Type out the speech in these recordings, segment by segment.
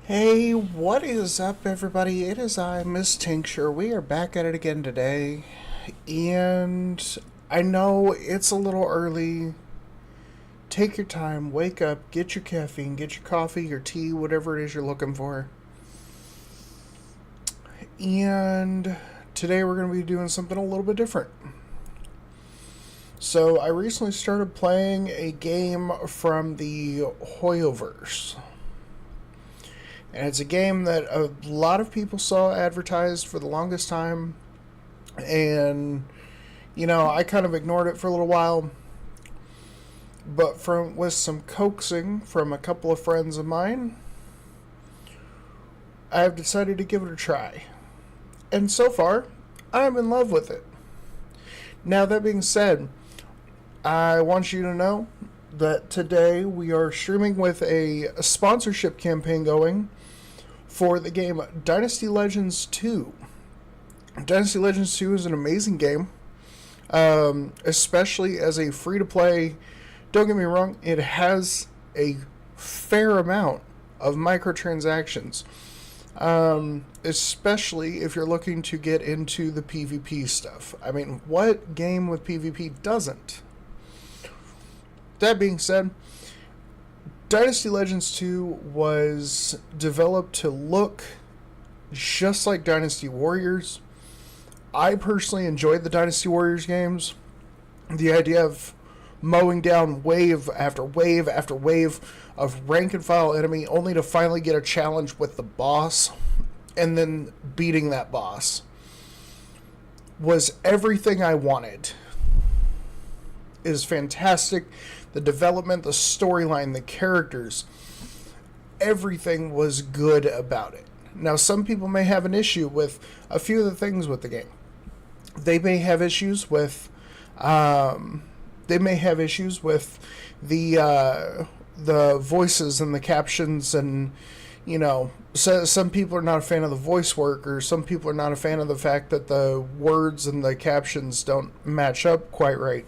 Hey, what is up, everybody? It is I, Ms.Tincture. We are back at it again today, and I know it's a little early. Take your time, wake up, get your caffeine, get your coffee, your tea, whatever it is you're looking for. And today we're going to be doing something a little bit different. So, I recently started playing a game from the Hoyoverse. And it's a game that a lot of people saw advertised for the longest time. And, I kind of ignored it for a little while. But with some coaxing from a couple of friends of mine, I've decided to give it a try. And so far, I'm in love with it. Now, that being said, I want you to know that today we are streaming with a sponsorship campaign going for the game Dynasty Legends 2. Dynasty Legends 2 is an amazing game, especially as a free-to-play. Don't get me wrong, it has a fair amount of microtransactions, especially if you're looking to get into the PvP stuff. I mean, what game with PvP doesn't? That being said, Dynasty Legends 2 was developed to look just like Dynasty Warriors. I personally enjoyed the Dynasty Warriors games. The idea of mowing down wave after wave after wave of rank and file enemy only to finally get a challenge with the boss and then beating that boss was everything I wanted. It is fantastic. The development, the storyline, the characters, everything was good about it. Now, some people may have an issue with a few of the things with the game. They may have issues with, the voices and the captions, and so some people are not a fan of the voice work, or some people are not a fan of the fact that the words and the captions don't match up quite right.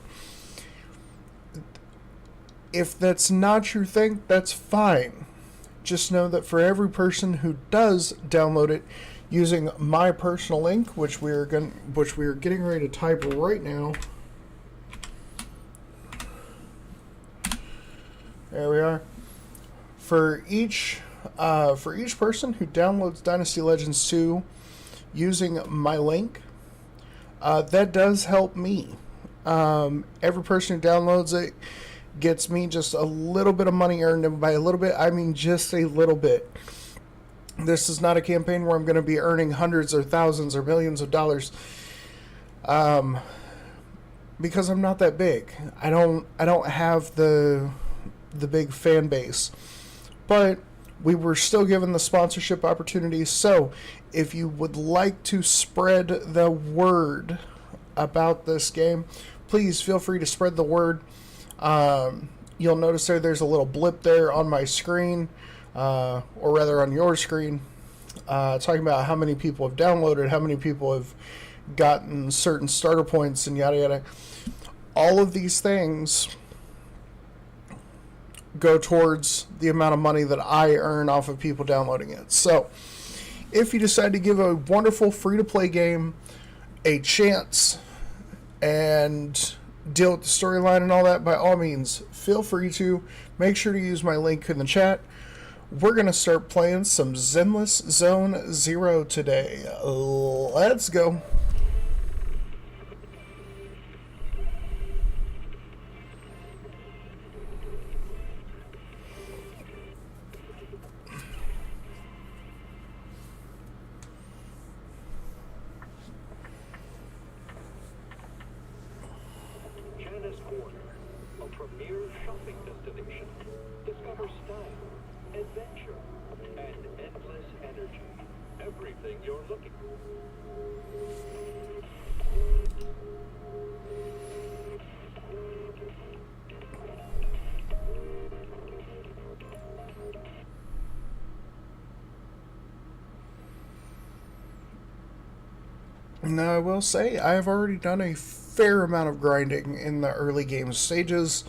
If that's not your thing, that's fine. Just know that for every person who does download it using my personal link, which we are getting ready to type right now. There we are. For each person who downloads Dynasty Legends 2 using my link, that does help me. Every person who downloads it gets me just a little bit of money earned, and by a little bit, I mean just a little bit. This is not a campaign where I'm going to be earning hundreds or thousands or millions of dollars, because I'm not that big. I don't have the big fan base, but we were still given the sponsorship opportunity. So, if you would like to spread the word about this game, please feel free to spread the word. You'll notice there's a little blip there on my screen, or rather on your screen, talking about how many people have downloaded, how many people have gotten certain starter points, and yada yada. All of these things go towards the amount of money that I earn off of people downloading it. So, if you decide to give a wonderful free-to-play game a chance and deal with the storyline and all that, by all means, feel free to. Make sure to use my link in the chat. We're going to start playing some Zenless Zone Zero today. Let's go. Premier shopping destination. Discover style, adventure, and endless energy. Everything you're looking for. Now, I will say I have already done a fair amount of grinding in the early game stages.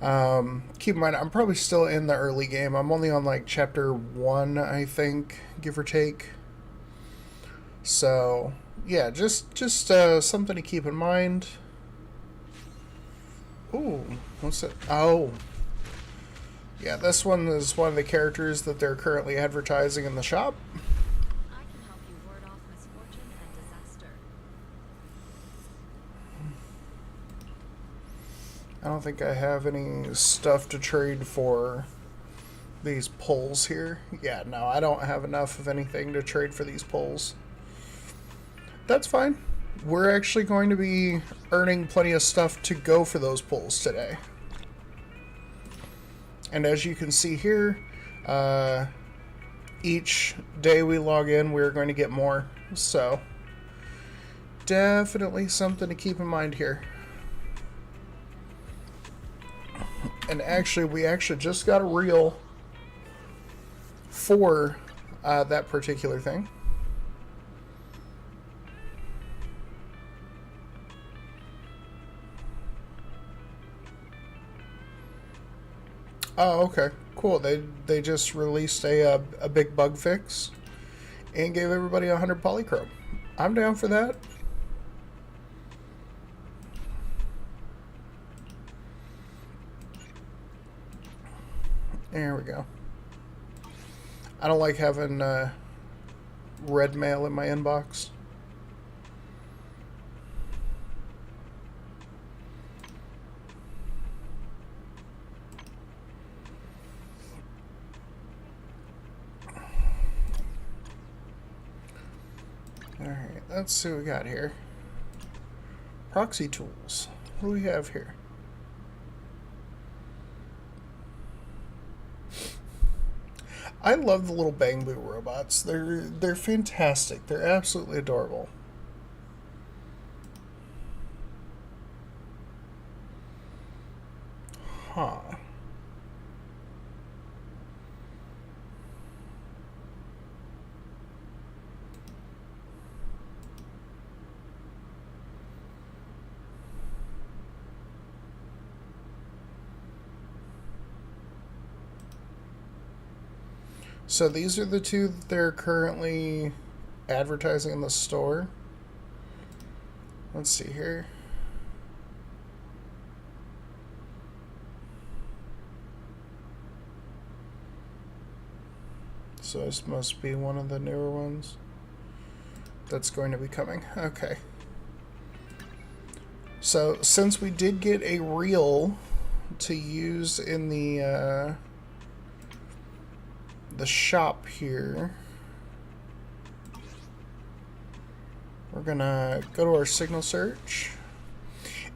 Keep in mind, I'm probably still in the early game. I'm only on like chapter 1, I think, give or take. So, yeah, just something to keep in mind. Ooh, what's it? Oh, yeah, this one is one of the characters that they're currently advertising in the shop. I can help you ward off misfortune and disaster. I don't think I have any stuff to trade for these poles here. Yeah, no, I don't have enough of anything to trade for these poles. That's fine. We're actually going to be earning plenty of stuff to go for those poles today. And as you can see here, each day we log in, we're going to get more. So, definitely something to keep in mind here. And actually, we actually just got a reel for that particular thing. Oh, okay, cool. They just released a big bug fix and gave everybody 100 polychrome. I'm down for that. There we go. I don't like having red mail in my inbox. Alright, let's see what we got here. Proxy tools. What do we have here? I love the little Bang Boo robots. They're fantastic. They're absolutely adorable. Huh. So these are the two that they're currently advertising in the store. Let's see here. So this must be one of the newer ones that's going to be coming. Okay. So since we did get a reel to use in the shop here, we're gonna go to our signal search,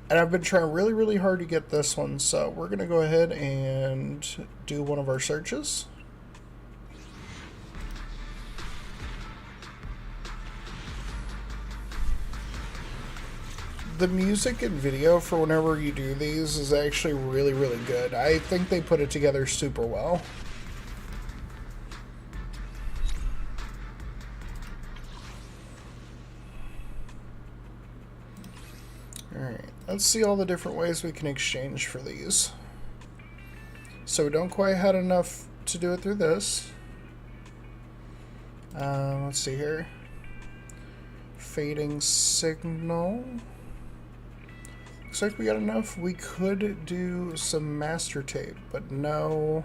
and I've been trying really hard to get this one, so we're gonna go ahead and do one of our searches. The music and video for whenever you do these is actually really good. I think they put it together super well. Alright, let's see all the different ways we can exchange for these. So we don't quite have enough to do it through this. Let's see here. Fading signal. Looks like we got enough. We could do some master tape, but no.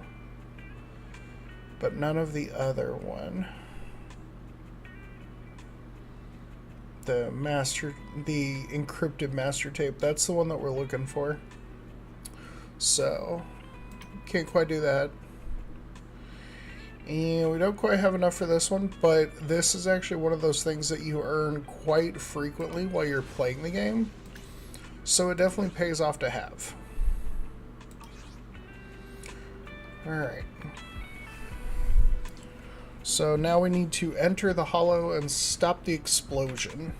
But none of the other one. The encrypted master tape, that's the one that we're looking for. So, can't quite do that. And we don't quite have enough for this one, but this is actually one of those things that you earn quite frequently while you're playing the game. So it definitely pays off to have. Alright. So now we need to enter the hollow and stop the explosion.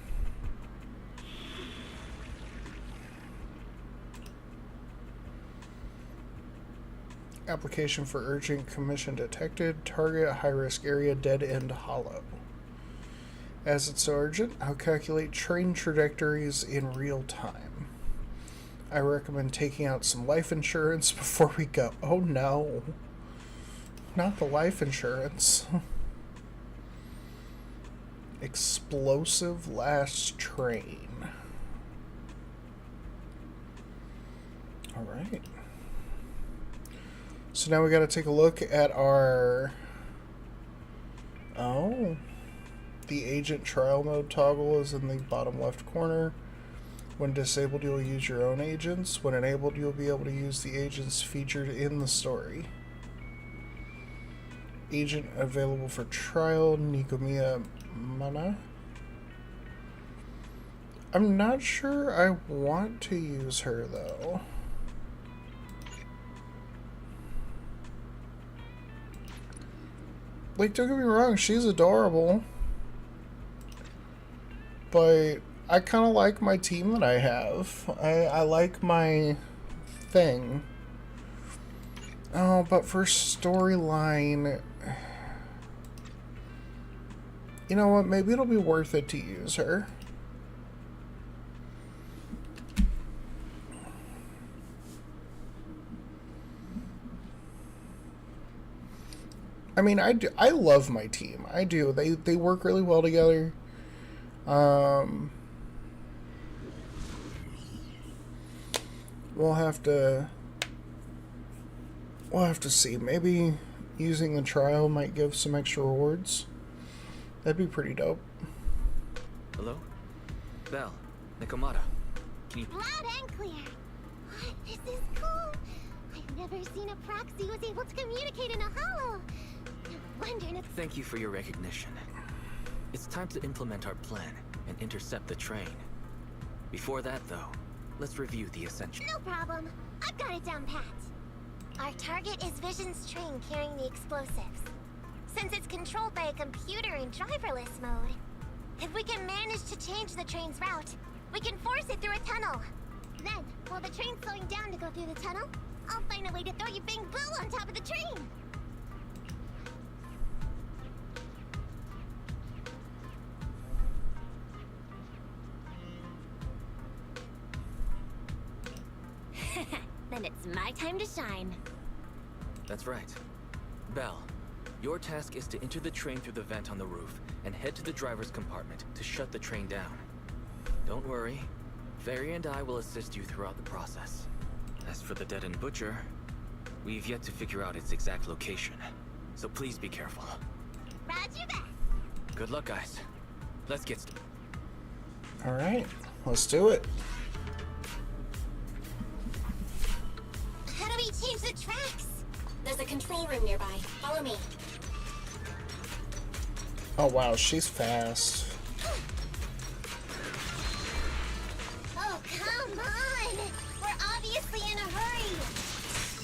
Application for urgent commission detected. Target high-risk area, dead end hollow. As it's so urgent, I'll calculate train trajectories in real time. I recommend taking out some life insurance before we go. Oh no. Not the life insurance. Explosive last train. Alright. So now we gotta take a look at our... Oh. The agent trial mode toggle is in the bottom left corner. When disabled, you'll use your own agents. When enabled, you'll be able to use the agents featured in the story. Agent available for trial, Nicomiya Mana. I'm not sure I want to use her, though. Like, don't get me wrong, she's adorable. But I kind of like my team that I have. I like my thing. Oh, but for storyline... You know what? Maybe it'll be worth it to use her. I mean, I love my team. I do. They work really well together. We'll have to see. Maybe using the trial might give some extra rewards. That'd be pretty dope. Hello? Belle, Nikomata. Can you... Loud and clear. What? This is cool. I've never seen a proxy who was able to communicate in a hollow. I'm wondering if... Thank you for your recognition. It's time to implement our plan and intercept the train. Before that, though, let's review the essentials. No problem. I've got it down pat. Our target is Vision's train carrying the explosives. Since it's controlled by a computer in driverless mode, if we can manage to change the train's route, we can force it through a tunnel. Then, while the train's slowing down to go through the tunnel, I'll find a way to throw you Bing Boo on top of the train. Then it's my time to shine. That's right. Belle, your task is to enter the train through the vent on the roof and head to the driver's compartment to shut the train down. Don't worry. Fairy and I will assist you throughout the process. As for the dead-end butcher, we've yet to figure out its exact location, so please be careful. Roger that. Good luck, guys. Let's get started. Alright, let's do it. How do we change the tracks? There's a control room nearby. Follow me. Oh wow, she's fast. Oh, come on! We're obviously in a hurry.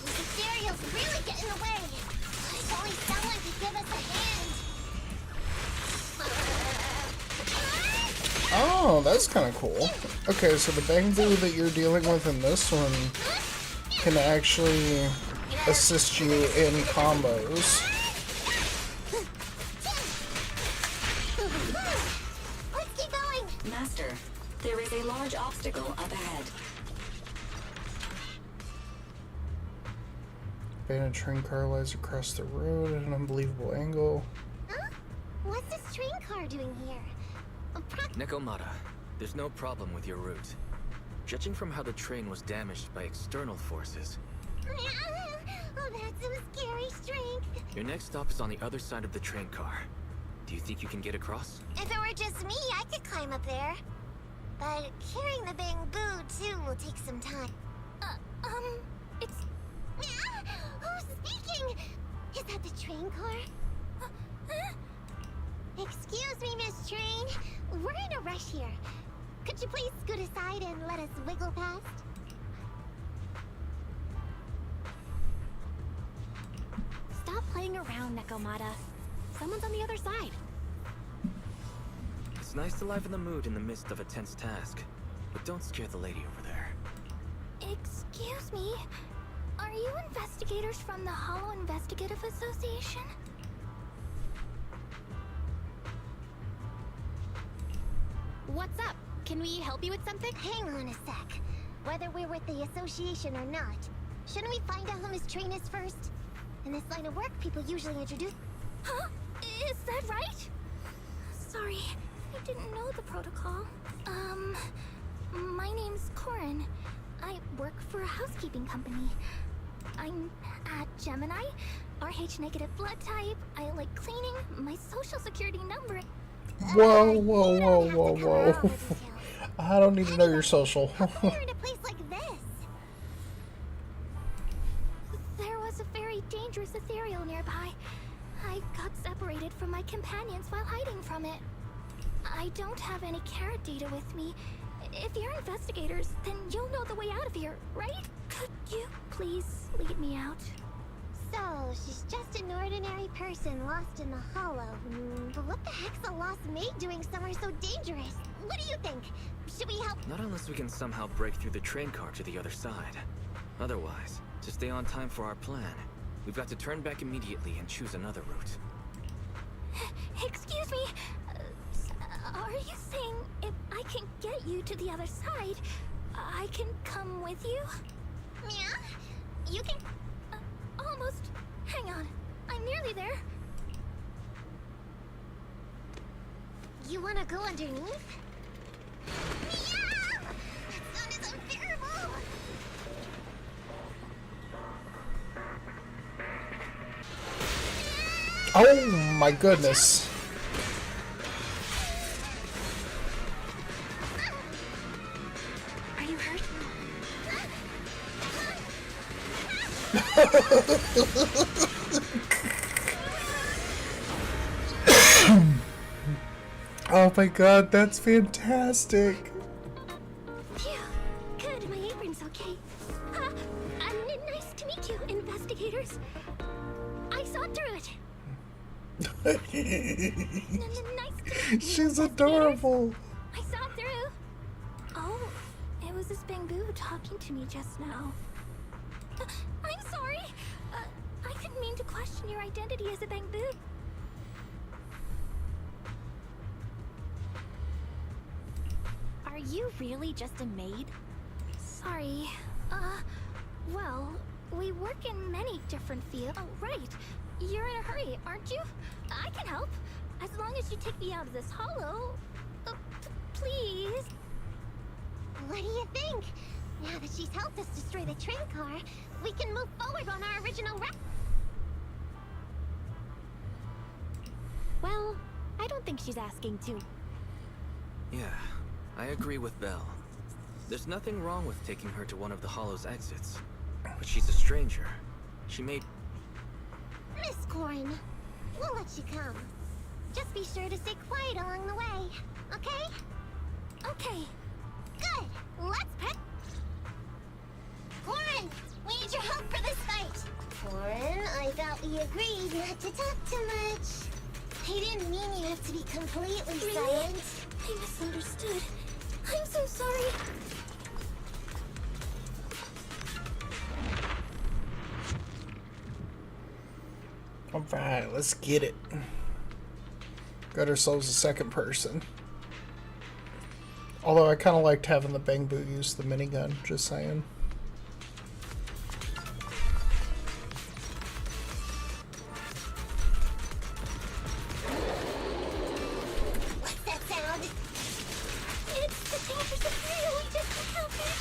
The cereal's really getting away. If only someone could give us a hand. Oh, that's kind of cool. Okay, so the Bang Boo that you're dealing with in this one can actually assist you in combos. Let's keep going. Master, there is a large obstacle up ahead. Abandoned train car lies across the road at an unbelievable angle. Huh? What's this train car doing here? Nikomata, there's no problem with your route. Judging from how the train was damaged by external forces, Oh, that's some scary strength. your next stop is on the other side of the train car. Do you think you can get across? If it were just me, I could climb up there. But carrying the Bang Boo, too, will take some time. It's... Who's speaking? Is that the train car? Excuse me, Miss Train. We're in a rush here. Could you please scoot aside and let us wiggle past? Stop playing around, Nikomata. Someone's on the other side. It's nice to liven the mood in the midst of a tense task, but don't scare the lady over there. Excuse me. Are you investigators from the Hollow Investigative Association? What's up? Can we help you with something? Hang on a sec. Whether we're with the association or not, shouldn't we find out who Miss Train is first? In this line of work, people usually introduce... Huh? Is that right? Sorry, I didn't know the protocol. My name's Corin. I work for a housekeeping company. I'm at Gemini, RH negative blood type. I like cleaning. My social security number. Whoa, You whoa, don't whoa, have to whoa, cover all the whoa. details. I don't need to know your social. How come you're in a place like this? There was a very dangerous ethereal nearby. I got separated from my companions while hiding from it. I don't have any carrot data with me. If you're investigators, then you'll know the way out of here, right? Could you please lead me out? So, she's just an ordinary person lost in the hollow. But what the heck's a lost maid doing somewhere so dangerous? What do you think? Should we help? Not unless we can somehow break through the train car to the other side. Otherwise, to stay on time for our plan, we've got to turn back immediately and choose another route. Excuse me. Are you saying if I can get you to the other side, I can come with you? Yeah? You can... Almost. Hang on. I'm nearly there. You wanna go underneath? Yeah! That sound is unbearable! Oh my goodness. Are you hurt? Oh my god, that's fantastic. Phew. Good, my apron's okay. Nice to meet you, investigators. I saw through it. Nice to meet you, She's investigators. adorable. I saw through. Oh, it was this Bangbu talking to me just now. I'm sorry. I didn't mean to question your identity as a Bangbu. Are you really just a maid? Sorry. Well, we work in many different fields. Oh, right. You're in a hurry, aren't you? I can help. As long as you take me out of this hollow. Please. What do you think? Now that she's helped us destroy the train car, we can move forward on our original route. Well, I don't think she's asking to. Yeah, I agree with Belle. There's nothing wrong with taking her to one of the hollow's exits. But she's a stranger. She may... Miss Corin, we'll let you come. Just be sure to stay quiet along the way, okay? Okay. Good. Let's prep. Corin, we need your help for this fight. Corin, I thought we agreed not to talk too much. I didn't mean you have to be completely Really? silent. I misunderstood. I'm so sorry. Alright, let's get it. Got ourselves a second person. Although I kind of liked having the Bangbu use the minigun, just saying. What's that sound? It's the dangerous ethereal we just encountered.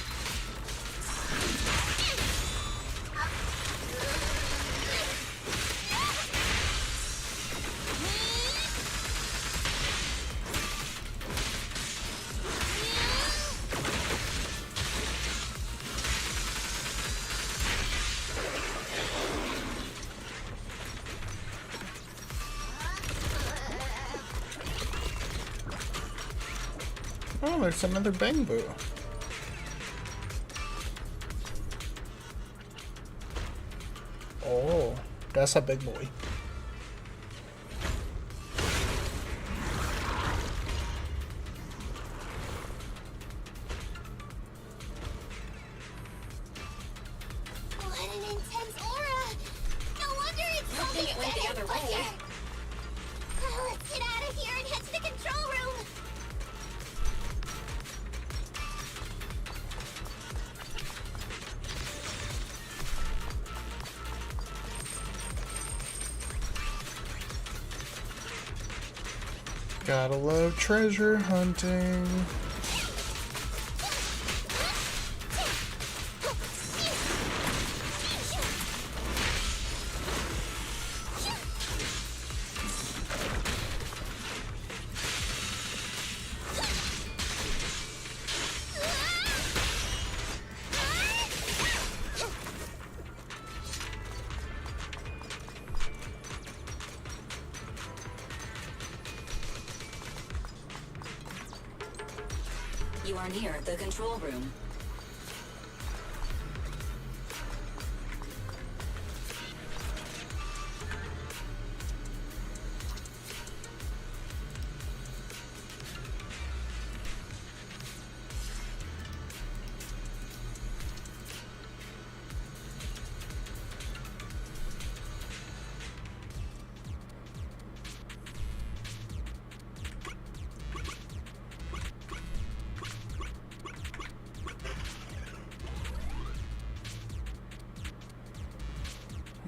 Oh, there's another Bangbu. Oh, that's a big boy. What an intense aura! No wonder it's Don't think it went the other way. Let's get out of here and head to the control room. Gotta love treasure hunting. You are near the control room.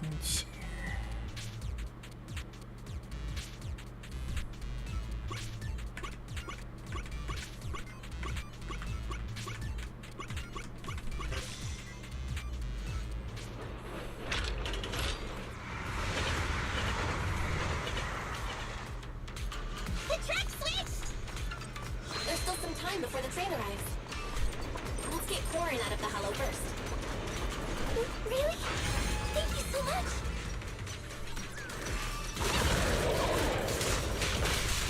Let's see. The track switched! There's still some time before the train arrives. Let's get Corin out of the hollow first. Really? Thank you so much.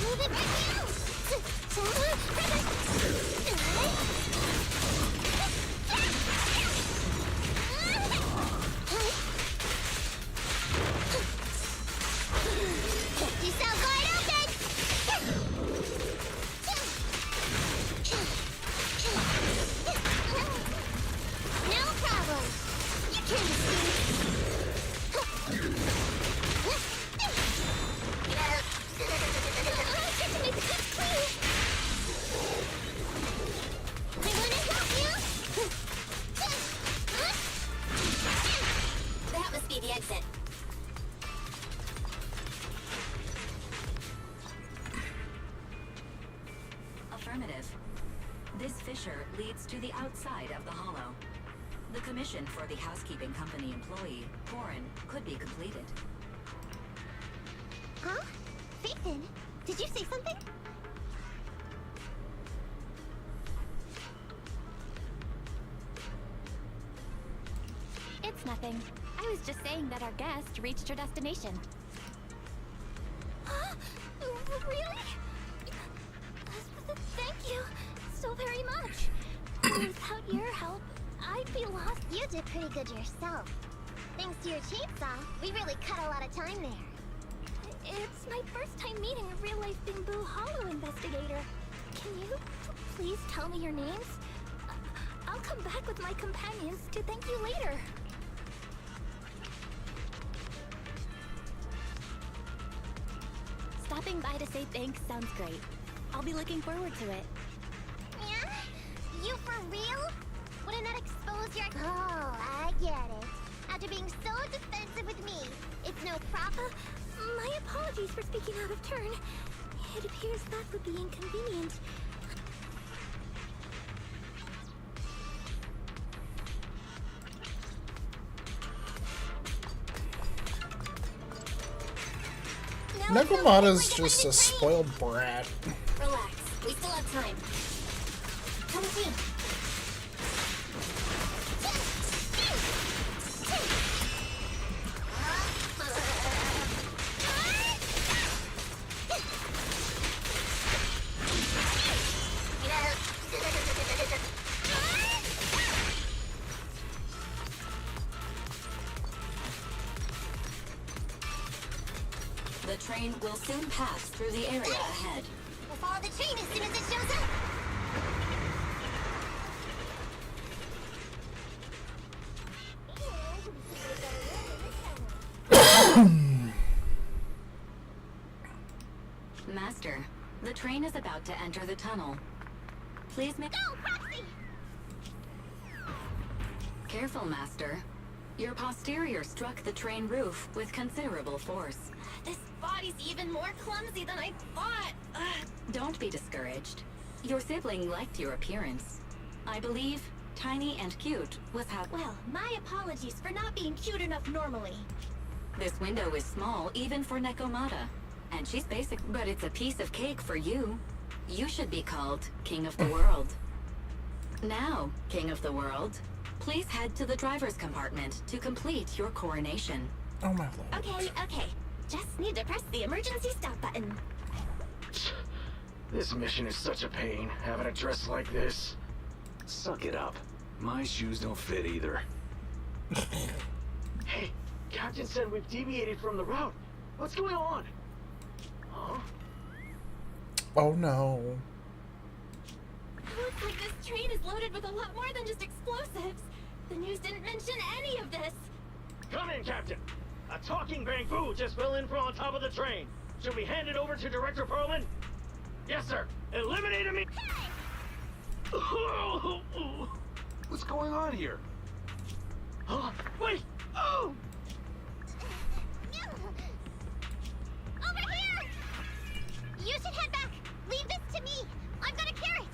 Move it right now! Empty cell wide open! No problem. You can That must be the exit. Affirmative. This fissure leads to the outside of the hollow. The commission for the housekeeping company employee, Corin, could be completed. Huh? Phaethon, did you say something? It's nothing. I was just saying that our guest reached her destination. Really? Thank you so very much. Without your help, I'd be lost. You did pretty good yourself. Thanks to your chainsaw, we really cut a lot of time there. It's my first time meeting a real-life Bamboo Hollow investigator. Can you please tell me your names? I'll come back with my companions to thank you later. Stopping by to say thanks sounds great. I'll be looking forward to it. Yeah? You for real? Wouldn't that expose your... Oh, I get it. After being so defensive with me, it's no problem? My apologies for speaking out of turn. It appears that would be inconvenient. Nekomata's just a spoiled brat. Relax. We still have time. Come with me. The train will soon pass through the area ahead. We'll follow the train as soon as it shows up. Master, the train is about to enter the tunnel. Please make... Go, Proxy! Careful, Master. Your posterior struck the train roof with considerable force. This body's even more clumsy than I thought. Don't be discouraged. Your sibling liked your appearance. I believe tiny and cute was how. Well, my apologies for not being cute enough normally. This window is small even for Nekomata. And she's basic, but it's a piece of cake for you. You should be called King of the World. Now, King of the World, please head to the driver's compartment to complete your coronation. Oh my lord. Okay. Just need to press the emergency stop button. This mission is such a pain, having a dress like this. Suck it up. My shoes don't fit either. Hey, Captain said we've deviated from the route. What's going on? Huh? Oh no. Looks like this train is loaded with a lot more than just explosives. The news didn't mention any of this. Come in, Captain. A talking bamboo just fell in from on top of the train. Should we hand it over to Director Perlman? Yes, sir. Eliminate him. Hey! What's going on here? Huh? Wait! Oh! Over here! You should head back. Leave this to me. I'm gonna carry it.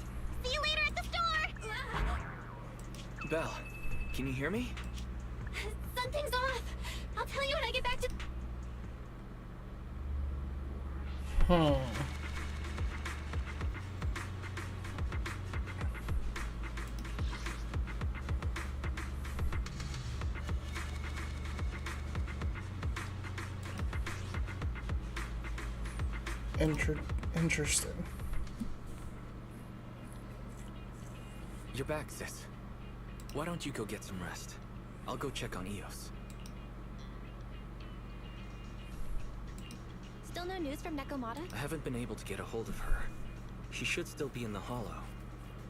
See you later at the store. Belle, can you hear me? Something's off. I'll tell you when I get back to... Interesting. You're back, sis. Why don't you go get some rest? I'll go check on Eos. Still no news from Nekomata? I haven't been able to get a hold of her. She should still be in the hollow.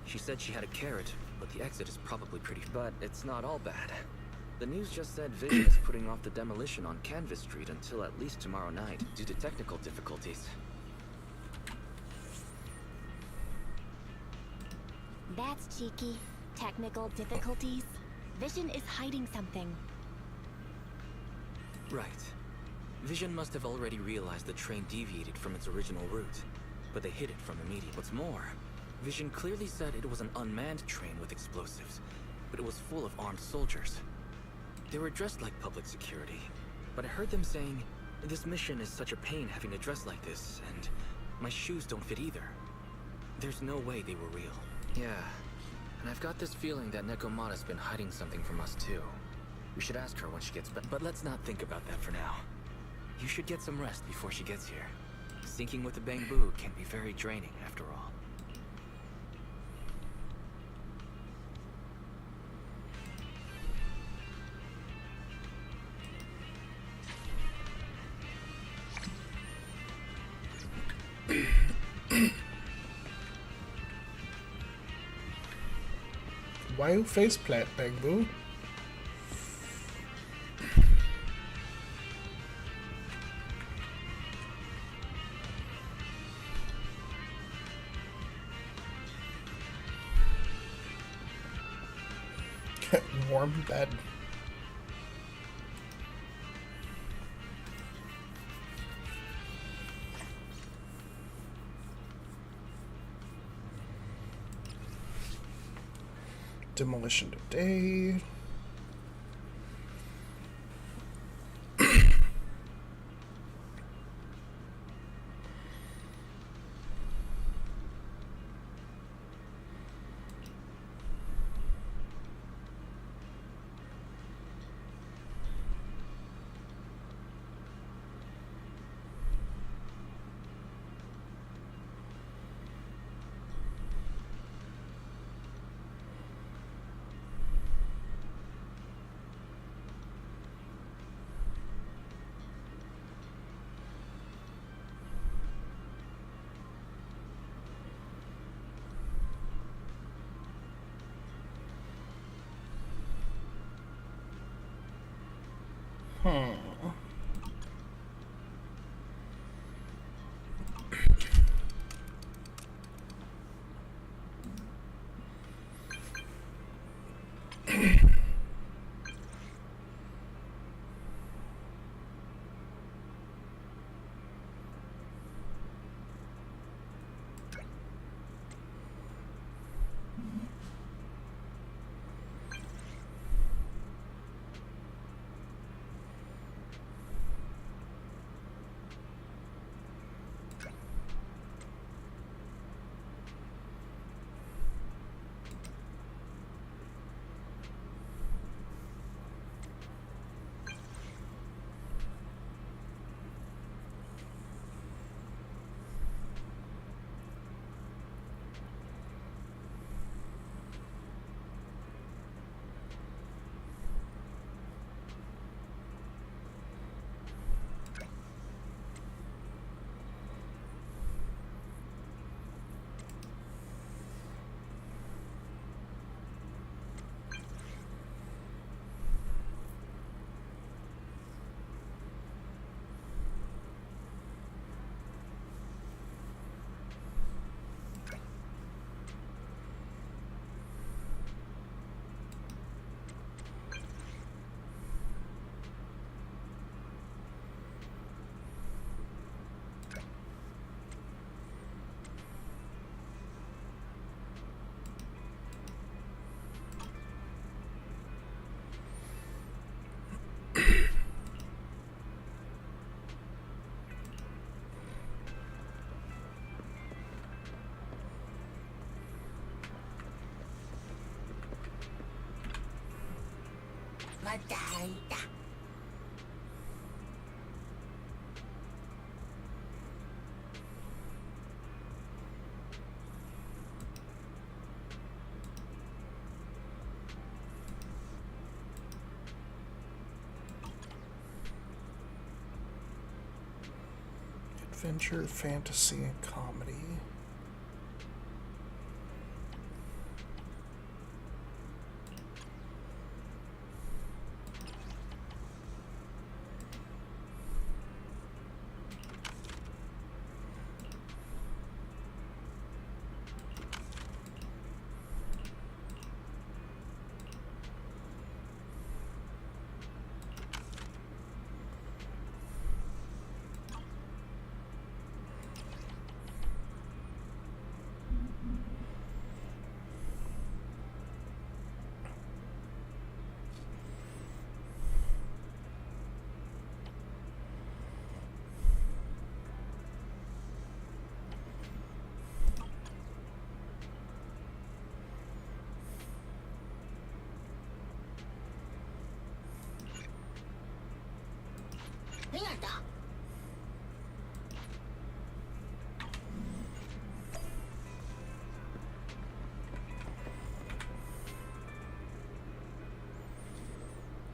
She said she had a carrot, but the exit is probably pretty... But it's not all bad. The news just said Vision is putting off the demolition on Canvas Street until at least tomorrow night due to technical difficulties. That's cheeky. Technical difficulties. Vision is hiding something. Right. Vision must have already realized the train deviated from its original route, but they hid it from immediate. What's more, Vision clearly said it was an unmanned train with explosives, but it was full of armed soldiers. They were dressed like public security, but I heard them saying, this mission is such a pain having to dress like this, and my shoes don't fit either. There's no way they were real. Yeah, and I've got this feeling that Nekomata's been hiding something from us too. We should ask her when she gets back, but let's not think about that for now. You should get some rest before she gets here. Sinking with the bamboo can be very draining after all. Why you faceplant, bamboo? Warm bed. Demolition today. Adventure, fantasy, and comedy.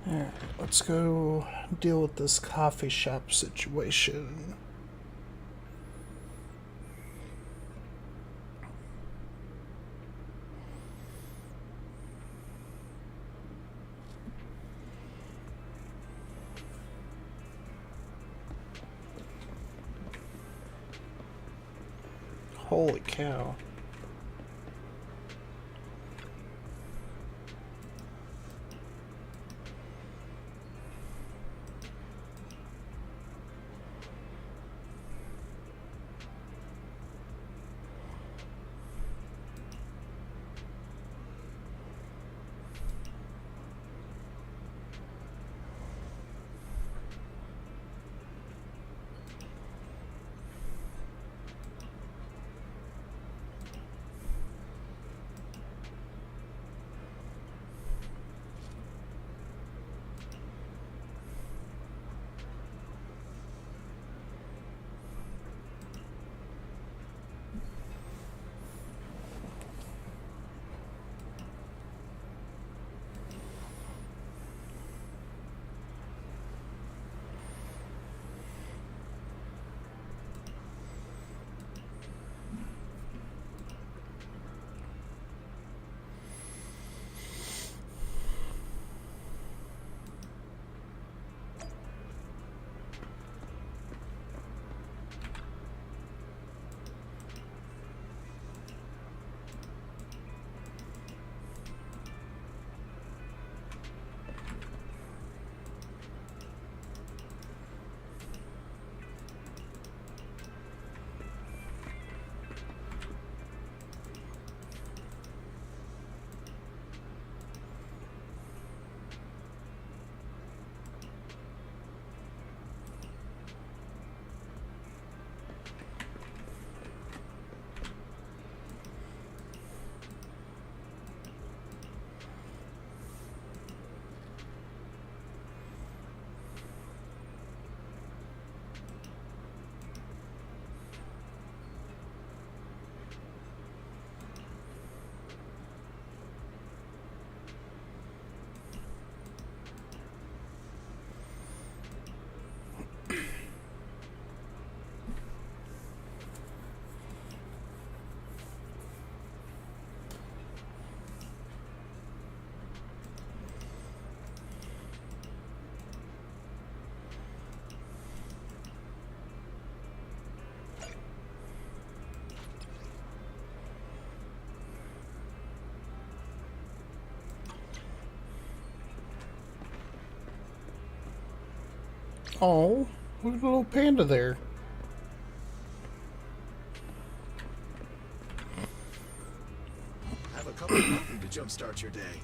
Alright, let's go deal with this coffee shop situation. Holy cow. Oh, look at the little panda there. Have a cup of coffee to jumpstart your day.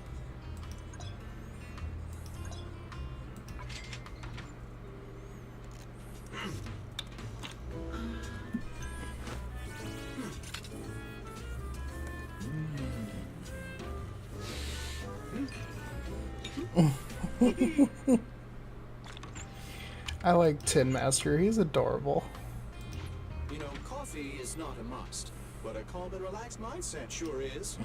I like Tin Master. He's adorable. You know, coffee is not a must, but a calm and relaxed mindset sure is.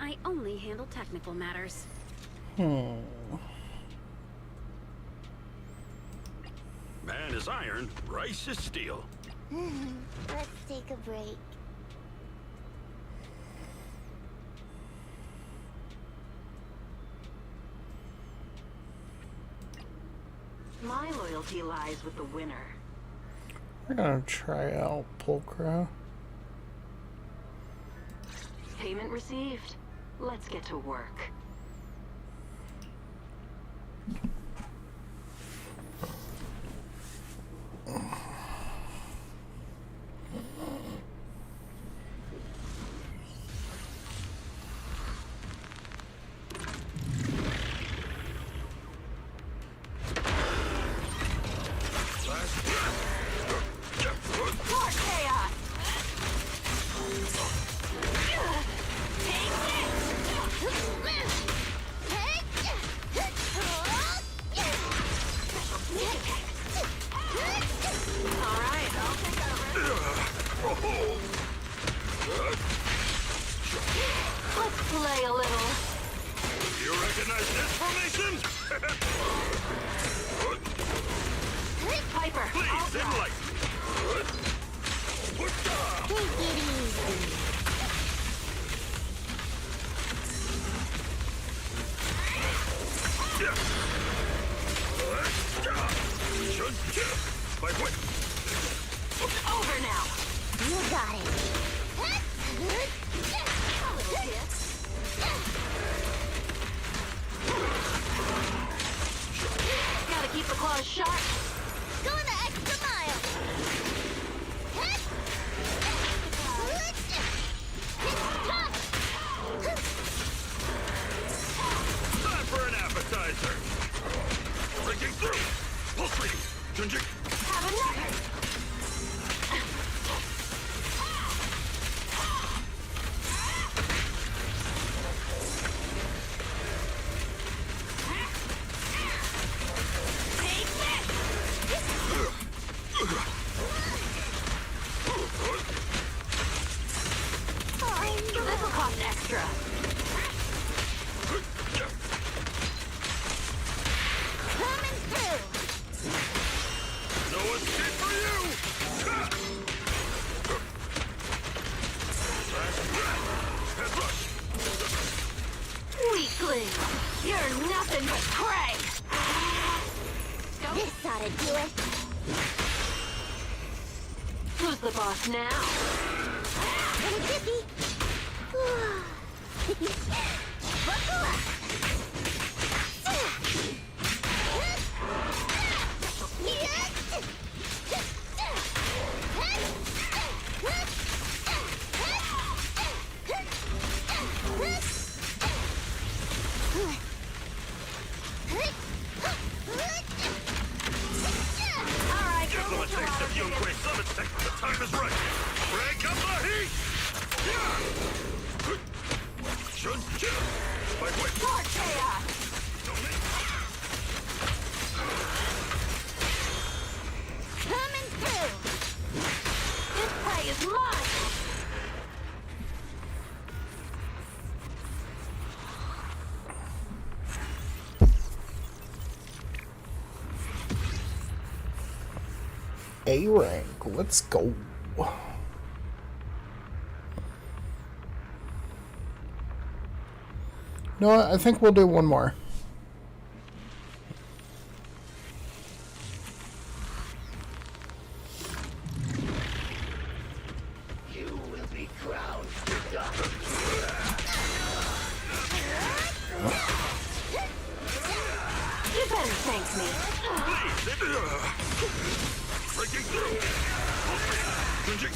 I only handle technical matters. Man is iron, rice is steel. Let's take a break. My loyalty lies with the winner. We're gonna try out Pulcra. Payment received. Let's get to work. Play a little. You recognize this formation? Piper, Please, enlighten me. Take it easy. over now. You got it. Gotta keep the claws sharp. Going the extra mile. Time for an appetizer. Breaking through. Pulse reading. Changing. Have another. cost extra. Coming through. No escape for you! Head rush! Weakling! You're nothing but prey! This ought to do it. Who's the boss now? Little dippy. Buckle up. Alright, Give them a taste of Yunquei Summit Tech. The time is right. Crank up the heat! Yeah! Shun, chill. Spike wait. more chaos! Coming through. This prey is mine! A rank. Let's go. No, I think we'll do one more. You will be crowned. You better thank me. Breaking through! Cringing!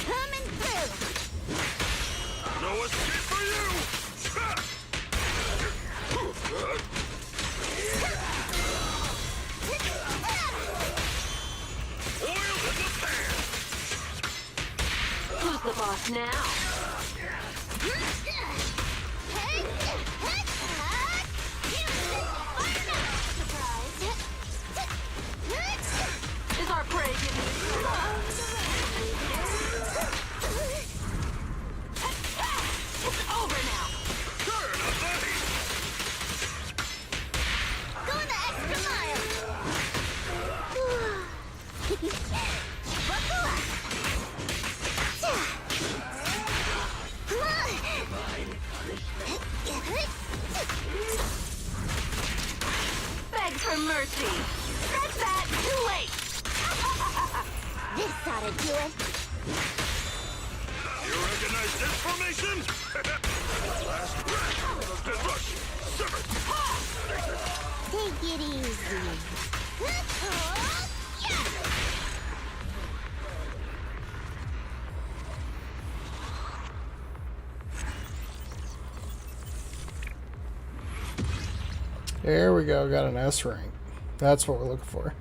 Coming through. No escape for you! Oil in the pan! Who's the boss now? Is our prey giving you It's over now! Turn up the heat! Going the extra mile. Buckle up. Beg for mercy! That's that! Too late! This ought to do it. You recognize this formation? Last breath! Dead rush! Sever! Take it easy. There we go. Got an S rank. That's what we're looking for.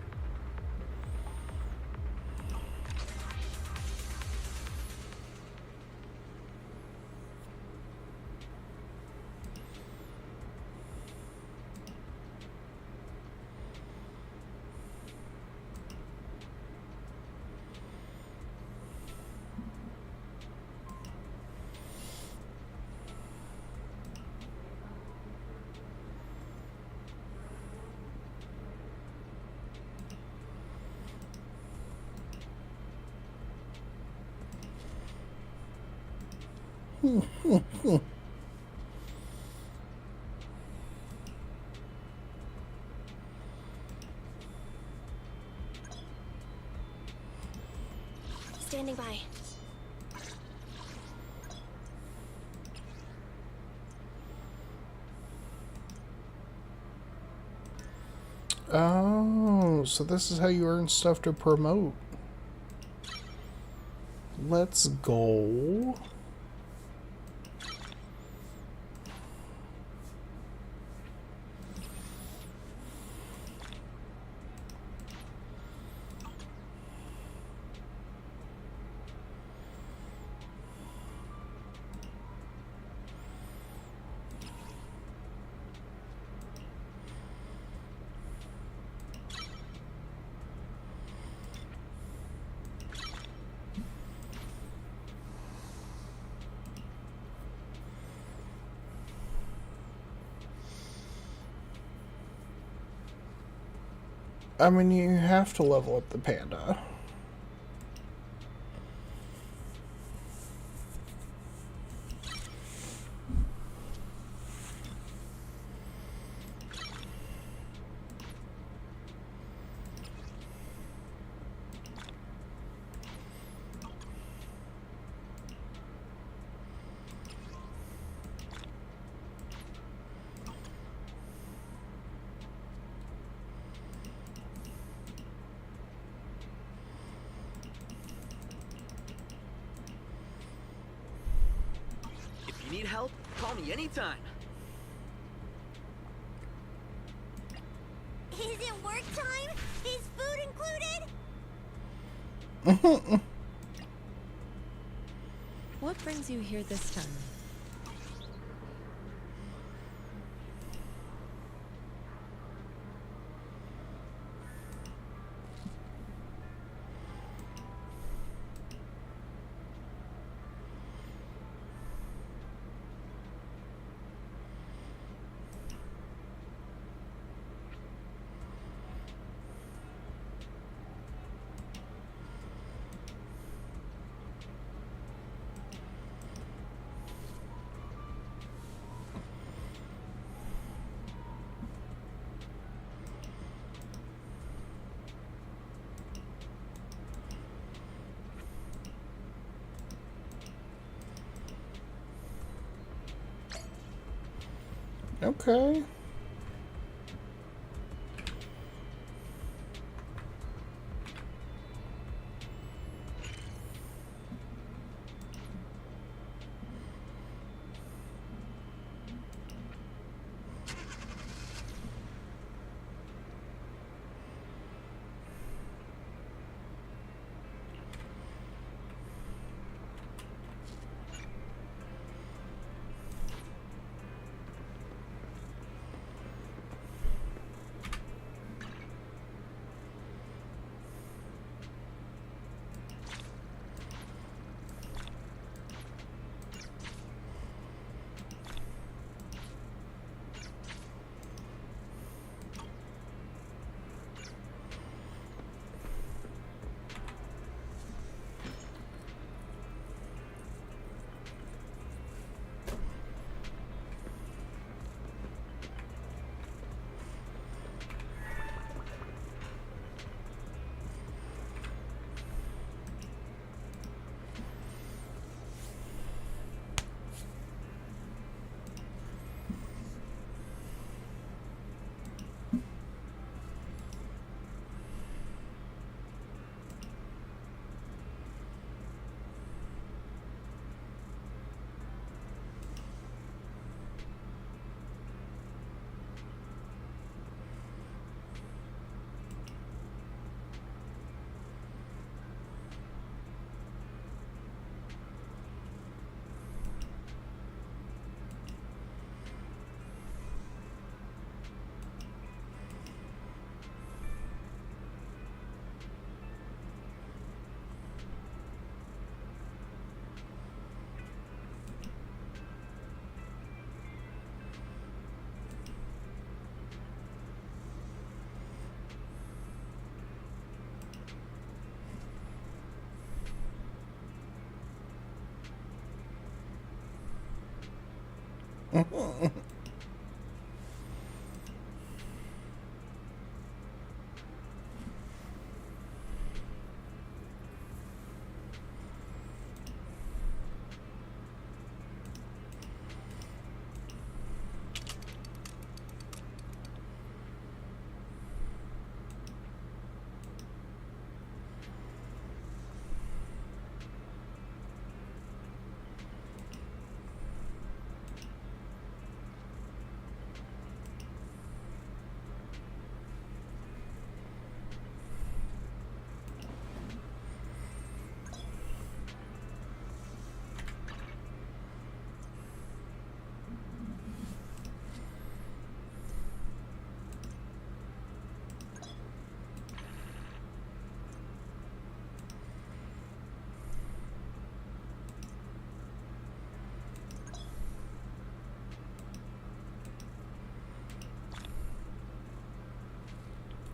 Standing by. Oh, so this is how you earn stuff to promote. Let's go. I mean, you have to level up the panda. If you need help, call me anytime. Is it work time? Is food included? What brings you here this time? Okay.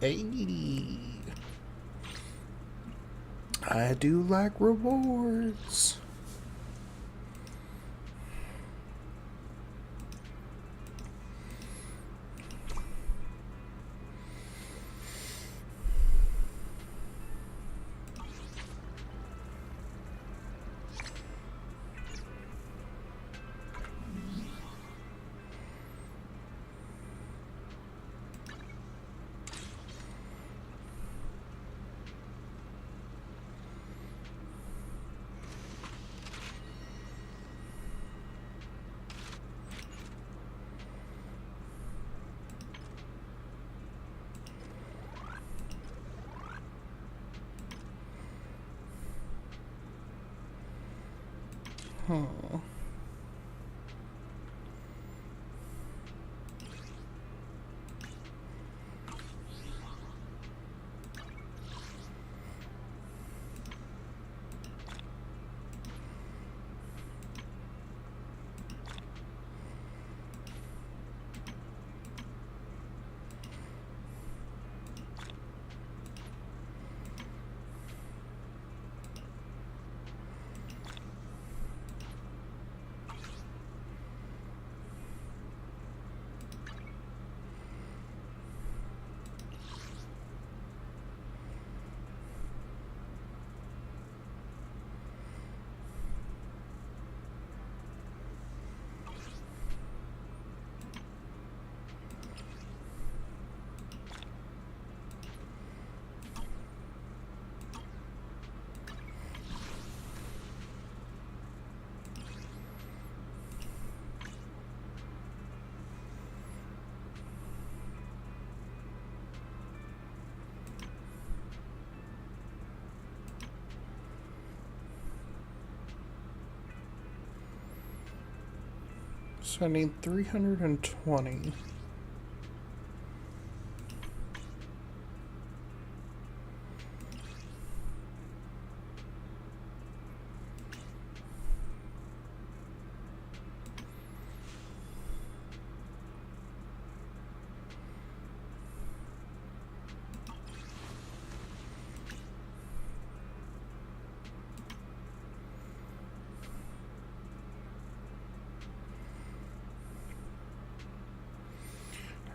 Hey. I do like rewards. Huh. So I need 320.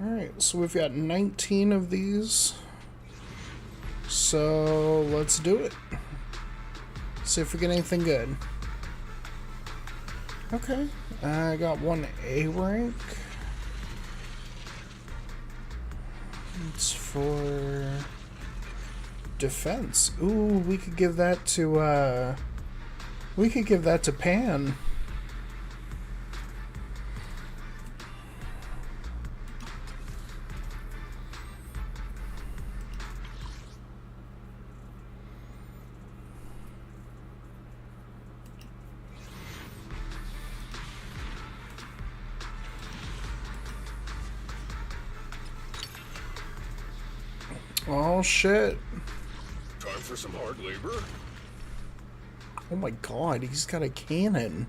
Alright, so we've got 19 of these. So let's do it. See if we get anything good. Okay, I got one A rank. It's for defense. Ooh, we could give that to Pan. Oh shit. Time for some hard labor? Oh my god, he's got a cannon.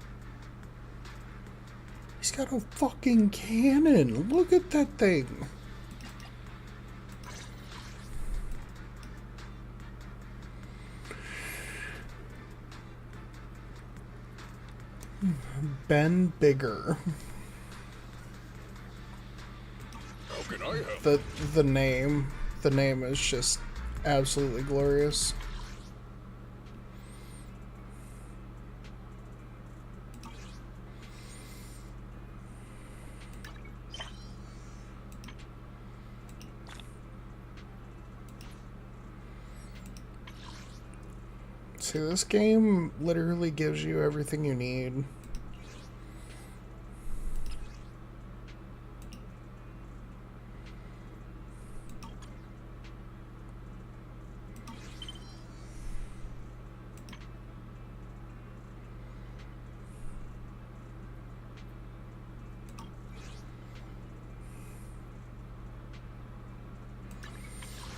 He's got a fucking cannon. Look at that thing. Ben Bigger. How can I help? The name is just absolutely glorious. See, this game literally gives you everything you need.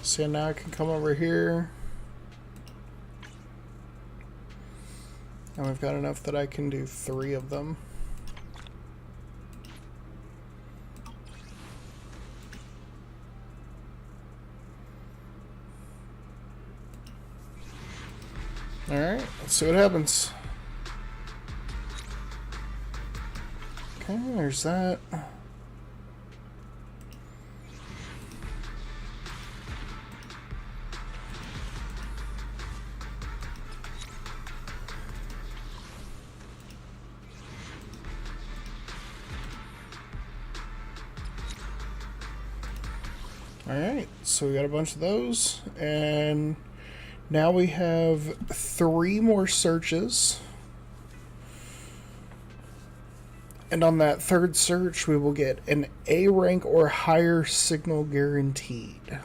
So now I can come over here. And we've got enough that I can do 3 of them. Alright, let's see what happens. Okay, there's that. Alright, so we got a bunch of those, and now we have 3 more searches. And on that 3rd search, we will get an A rank or higher signal guaranteed.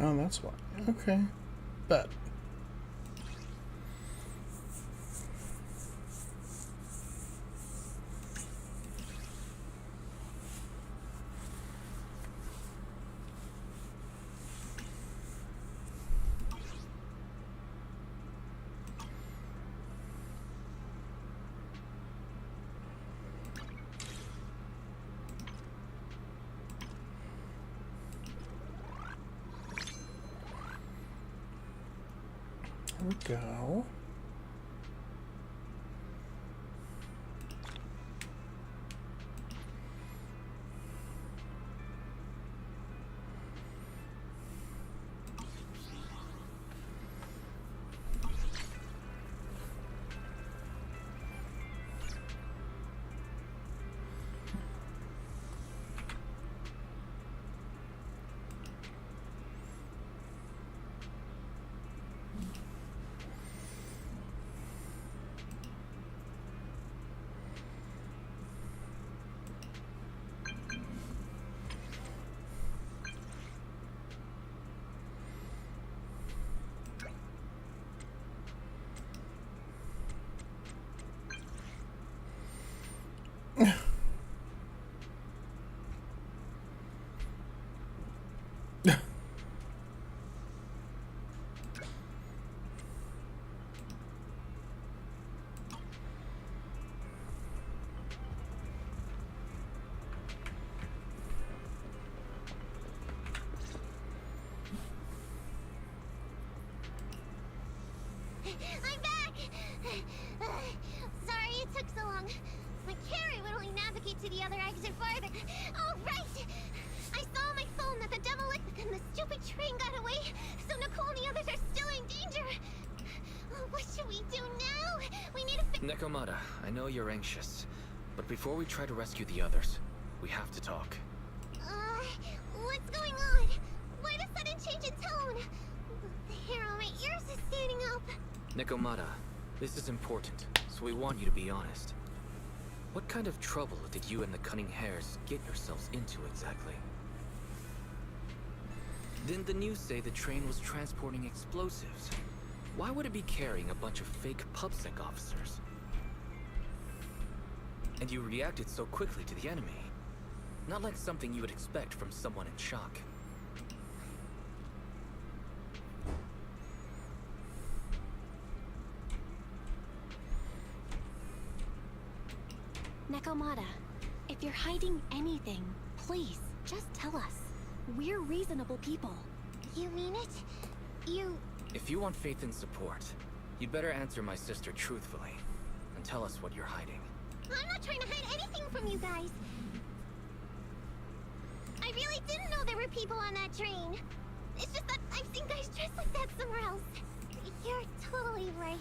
Oh, that's why. Okay. Bet. There we go. I'm back! Sorry it took so long. My carry would only navigate to the other exit farther. Oh, right! I saw on my phone that the devil and the stupid train got away, so Nicole and the others are still in danger. What should we do now? We need to Nekomata, I know you're anxious, but before we try to rescue the others, we have to talk. What's going on? Why the sudden change in tone? The hair on my ears is standing up. Nekomata, this is important, so we want you to be honest. What kind of trouble did you and the Cunning Hares get yourselves into exactly? Didn't the news say the train was transporting explosives? Why would it be carrying a bunch of fake PubSec officers? And you reacted so quickly to the enemy. Not like something you would expect from someone in shock. Nekomata, if you're hiding anything, please, just tell us. We're reasonable people. You mean it? If you want faith and support, you'd better answer my sister truthfully, and tell us what you're hiding. I'm not trying to hide anything from you guys. I really didn't know there were people on that train. It's just that I've seen guys dressed like that somewhere else. You're totally right.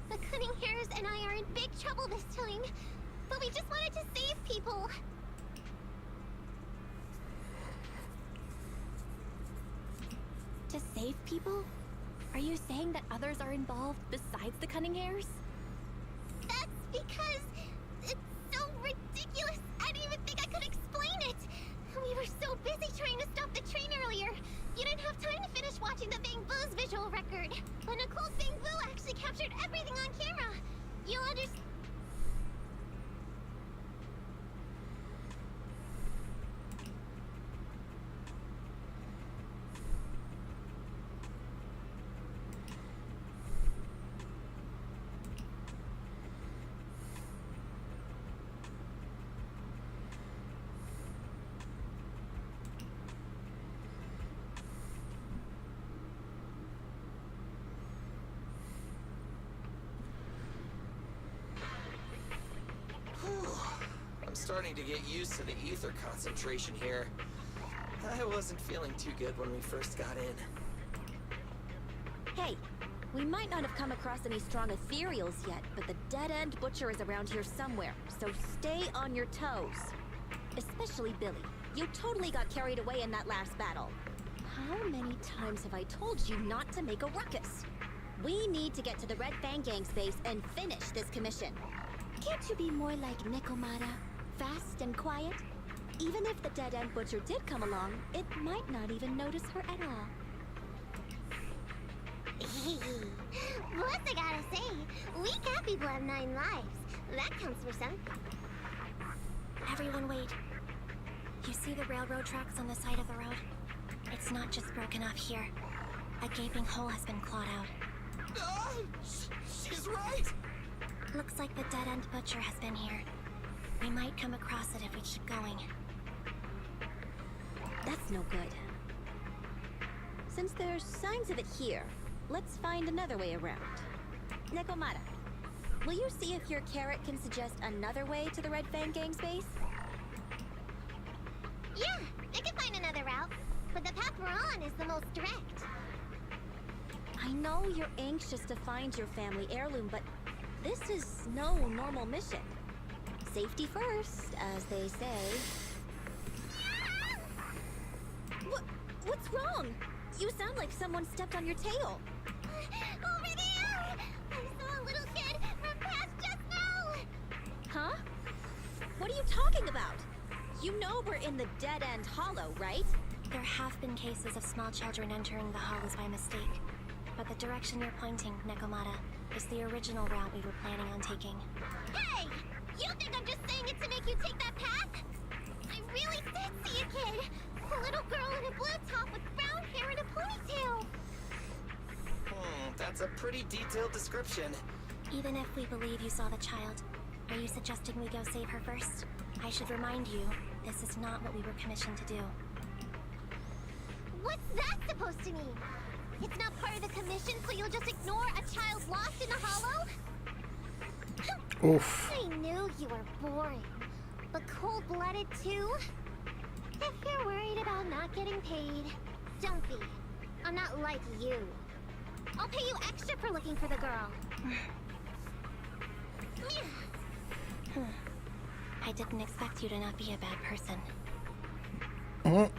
The Cunning Hares and I are in big trouble this time. But we just wanted to save people. To save people? Are you saying that others are involved besides the Cunning Heirs? That's because it's so ridiculous. I didn't even think I could explain it. We were so busy trying to stop the train earlier. You didn't have time to finish watching the Bang Boo's visual record. But Nicole's Bang Boo actually captured everything on camera. You'll understand. I'm starting to get used to the ether concentration here. I wasn't feeling too good when we first got in. Hey, we might not have come across any strong ethereals yet, but the dead-end butcher is around here somewhere, so stay on your toes. Especially Billy. You totally got carried away in that last battle. How many times have I told you not to make a ruckus? We need to get to the Red Fang Gang's base and finish this commission. Can't you be more like Nikomata? Fast and quiet? Even if the dead-end butcher did come along, it might not even notice her at all. Plus, I gotta say, we cat people have 9 lives. That counts for something. Everyone wait. You see the railroad tracks on the side of the road? It's not just broken off here. A gaping hole has been clawed out. She's right! Looks like the dead-end butcher has been here. We might come across it if we keep going. That's no good. Since there's signs of it here, let's find another way around. Nekomata, will you see if your carrot can suggest another way to the Red Fang Gang's base? Yeah, I can find another route, but the path we're on is the most direct. I know you're anxious to find your family heirloom, but this is no normal mission. Safety first, as they say. What's wrong? You sound like someone stepped on your tail. Over there! I saw a little kid run past just now! Huh? What are you talking about? You know we're in the dead-end hollow, right? There have been cases of small children entering the hollows by mistake. But the direction you're pointing, Nekomata, is the original route we were planning on taking. Hey! You think I'm just saying it to make you take that path? I really did see a kid! A little girl in a blue top with brown hair and a ponytail! That's a pretty detailed description. Even if we believe you saw the child, are you suggesting we go save her first? I should remind you, this is not what we were commissioned to do. What's that supposed to mean? It's not part of the commission, so you'll just ignore a child lost in the hollow? Oof. I knew you were boring, but cold-blooded too? If you're worried about not getting paid, don't be. I'm not like you. I'll pay you extra for looking for the girl. I didn't expect you to not be a bad person. Huh?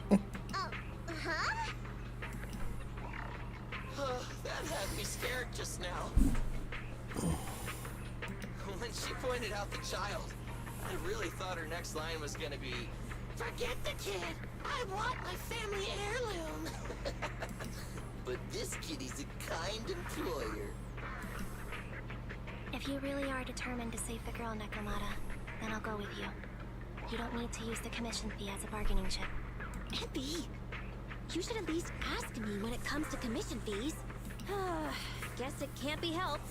That had me scared just now. When she pointed out the child, I really thought her next line was gonna be, "Forget the kid! I want my family heirloom!" But this kitty's a kind employer. If you really are determined to save the girl, Nekomata, then I'll go with you. You don't need to use the commission fee as a bargaining chip. Abby, you should at least ask me when it comes to commission fees. Guess it can't be helped.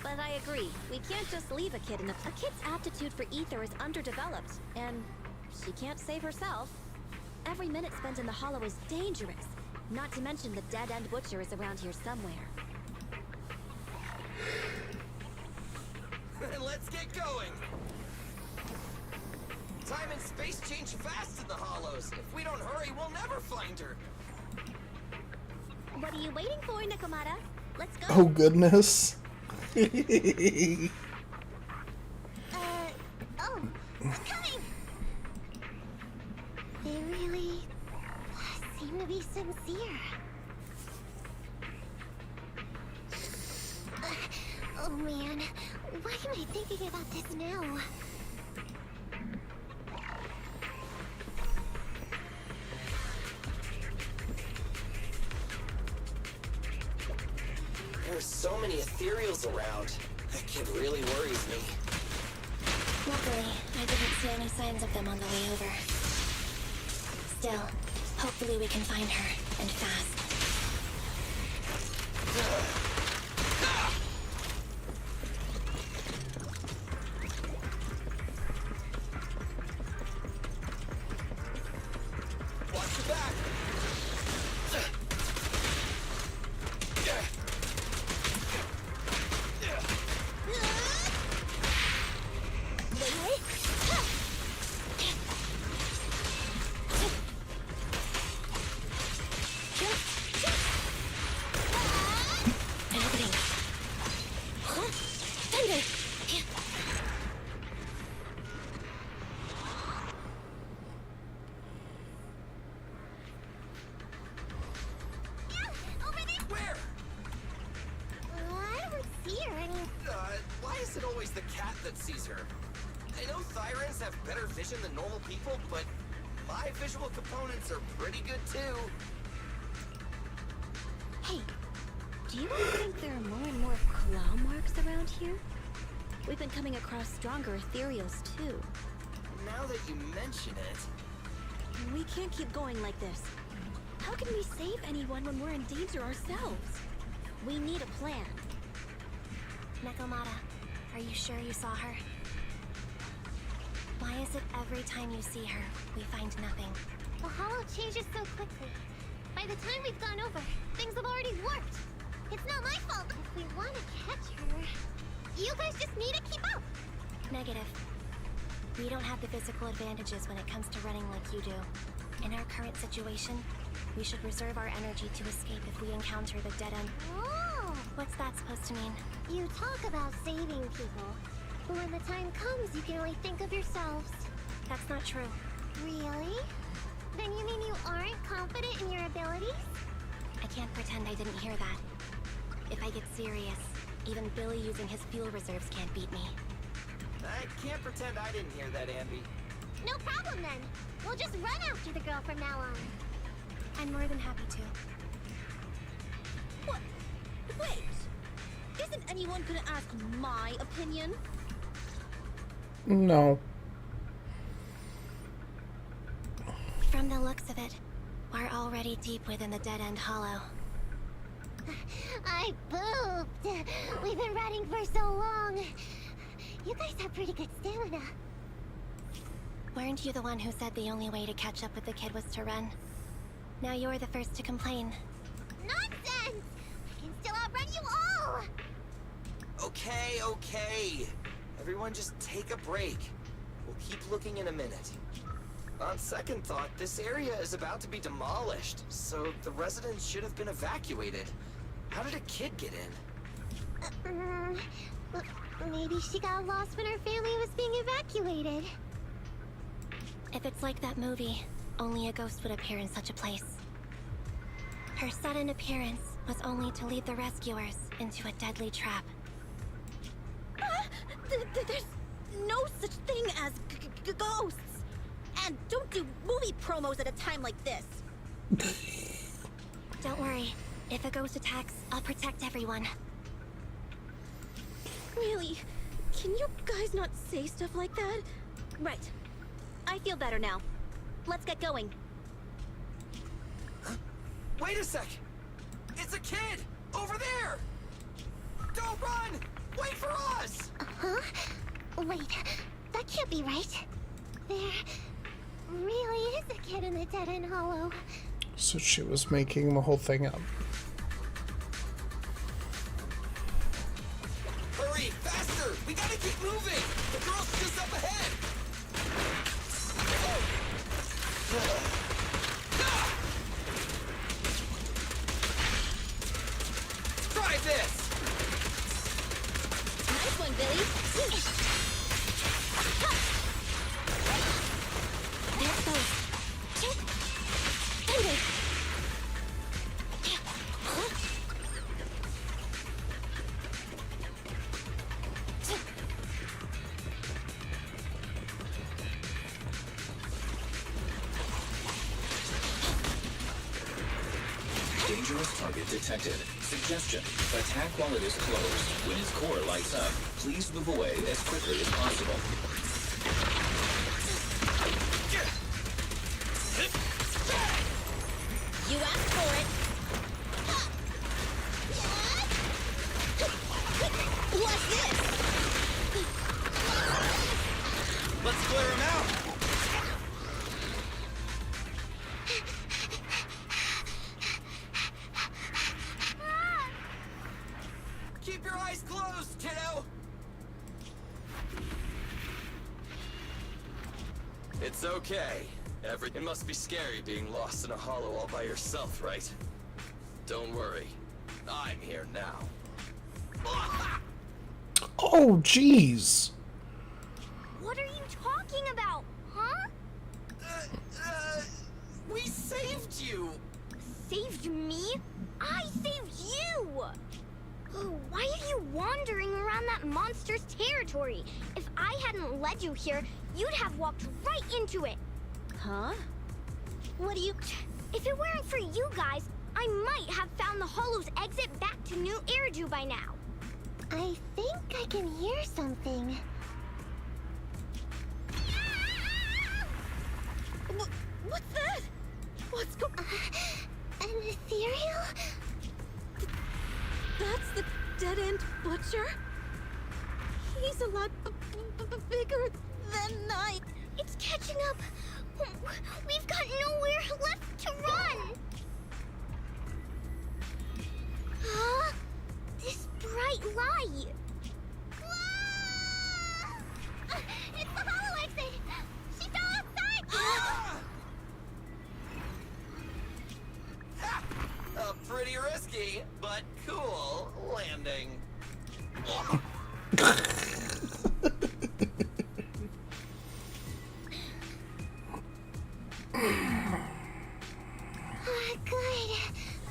But I agree, we can't just leave a kid in a kid's aptitude for ether is underdeveloped, and she can't save herself. Every minute spent in the hollow is dangerous, not to mention the dead-end butcher is around here somewhere. Let's get going! Time and space change fast in the hollows. If we don't hurry, we'll never find her. What are you waiting for, Nekomata? Let's go! Oh, goodness. Oh, I'm coming! They really seem to be sincere. Oh man, why am I thinking about this now? There are so many ethereals around. That kid really worries me. Luckily, I didn't see any signs of them on the way over. Still, hopefully we can find her, and fast. Watch your back! Where? I don't see her any. Why is it always the cat that sees her? I know Thyrans have better vision than normal people, but my visual components are pretty good too. Hey, do you think there are more and more claw marks around here? We've been coming across stronger ethereals too. Now that you mention it, We can't keep going like this. How can we save anyone when we're in danger ourselves? We need a plan. Nekomata, are you sure you saw her? Why is it every time you see her, we find nothing? The hollow changes so quickly. By the time we've gone over, things have already worked. It's not my fault if we want to catch her. You guys just need to keep up. Negative. We don't have the physical advantages when it comes to running like you do. In our current situation, we should reserve our energy to escape if we encounter the dead end. Oh, What's that supposed to mean? you talk about saving people, but when the time comes, you can only think of yourselves. That's not true. Really? Then you mean you aren't confident in your abilities? I can't pretend I didn't hear that. If I get serious, even Billy using his fuel reserves can't beat me. I can't pretend I didn't hear that, Ambi. No problem then. We'll just run after the girl from now on. I'm more than happy to. What? Wait! Isn't anyone gonna ask my opinion? No. From the looks of it, we're already deep within the dead end hollow. I pooped. We've been running for so long. You guys have pretty good stamina. Weren't you the one who said the only way to catch up with the kid was to run? Now you're the first to complain. Nonsense! I can still outrun you all! Okay. Everyone just take a break. We'll keep looking in a minute. On second thought, this area is about to be demolished, so the residents should have been evacuated. How did a kid get in? Maybe she got lost when her family was being evacuated. If it's like that movie, only a ghost would appear in such a place. Her sudden appearance was only to lead the rescuers into a deadly trap. There's no such thing as ghosts! And don't do movie promos at a time like this! Don't worry. If a ghost attacks, I'll protect everyone. Really? Can you guys not say stuff like that? Right. I feel better now. Let's get going. Wait a sec! It's a kid! Over there! Don't run! Wait for us! Huh? Wait, that can't be right. There really is a kid in the dead end hollow. So she was making the whole thing up. Hurry, faster! We gotta keep moving! The girl's just up ahead! Try this! Nice one, Billy. There it goes. Dangerous target detected. Suggestion. Attack while it is closed. When its core lights up, please move away as quickly as possible. You asked for it. What's this? Let's clear him out! Keep your eyes closed, kiddo! It's okay. It must be scary being lost in a hollow all by yourself, right? Don't worry. I'm here now. Oh, jeez. What are you talking about, huh? We saved you! Saved me? I saved you! Oh, why are you wandering around that monster's territory? If I hadn't led you here, you'd have walked right into it. Huh? What do you... If it weren't for you guys, I might have found the Hollow's exit back to New Eridu by now. I think I can hear something. What's that? What's going... An ethereal? That's the dead-end butcher? He's a lot bigger than I... It's catching up. We've got nowhere left to run. Huh? This bright light. Ah! It's the hollow exit. She fell outside. A pretty risky, but cool landing. Good.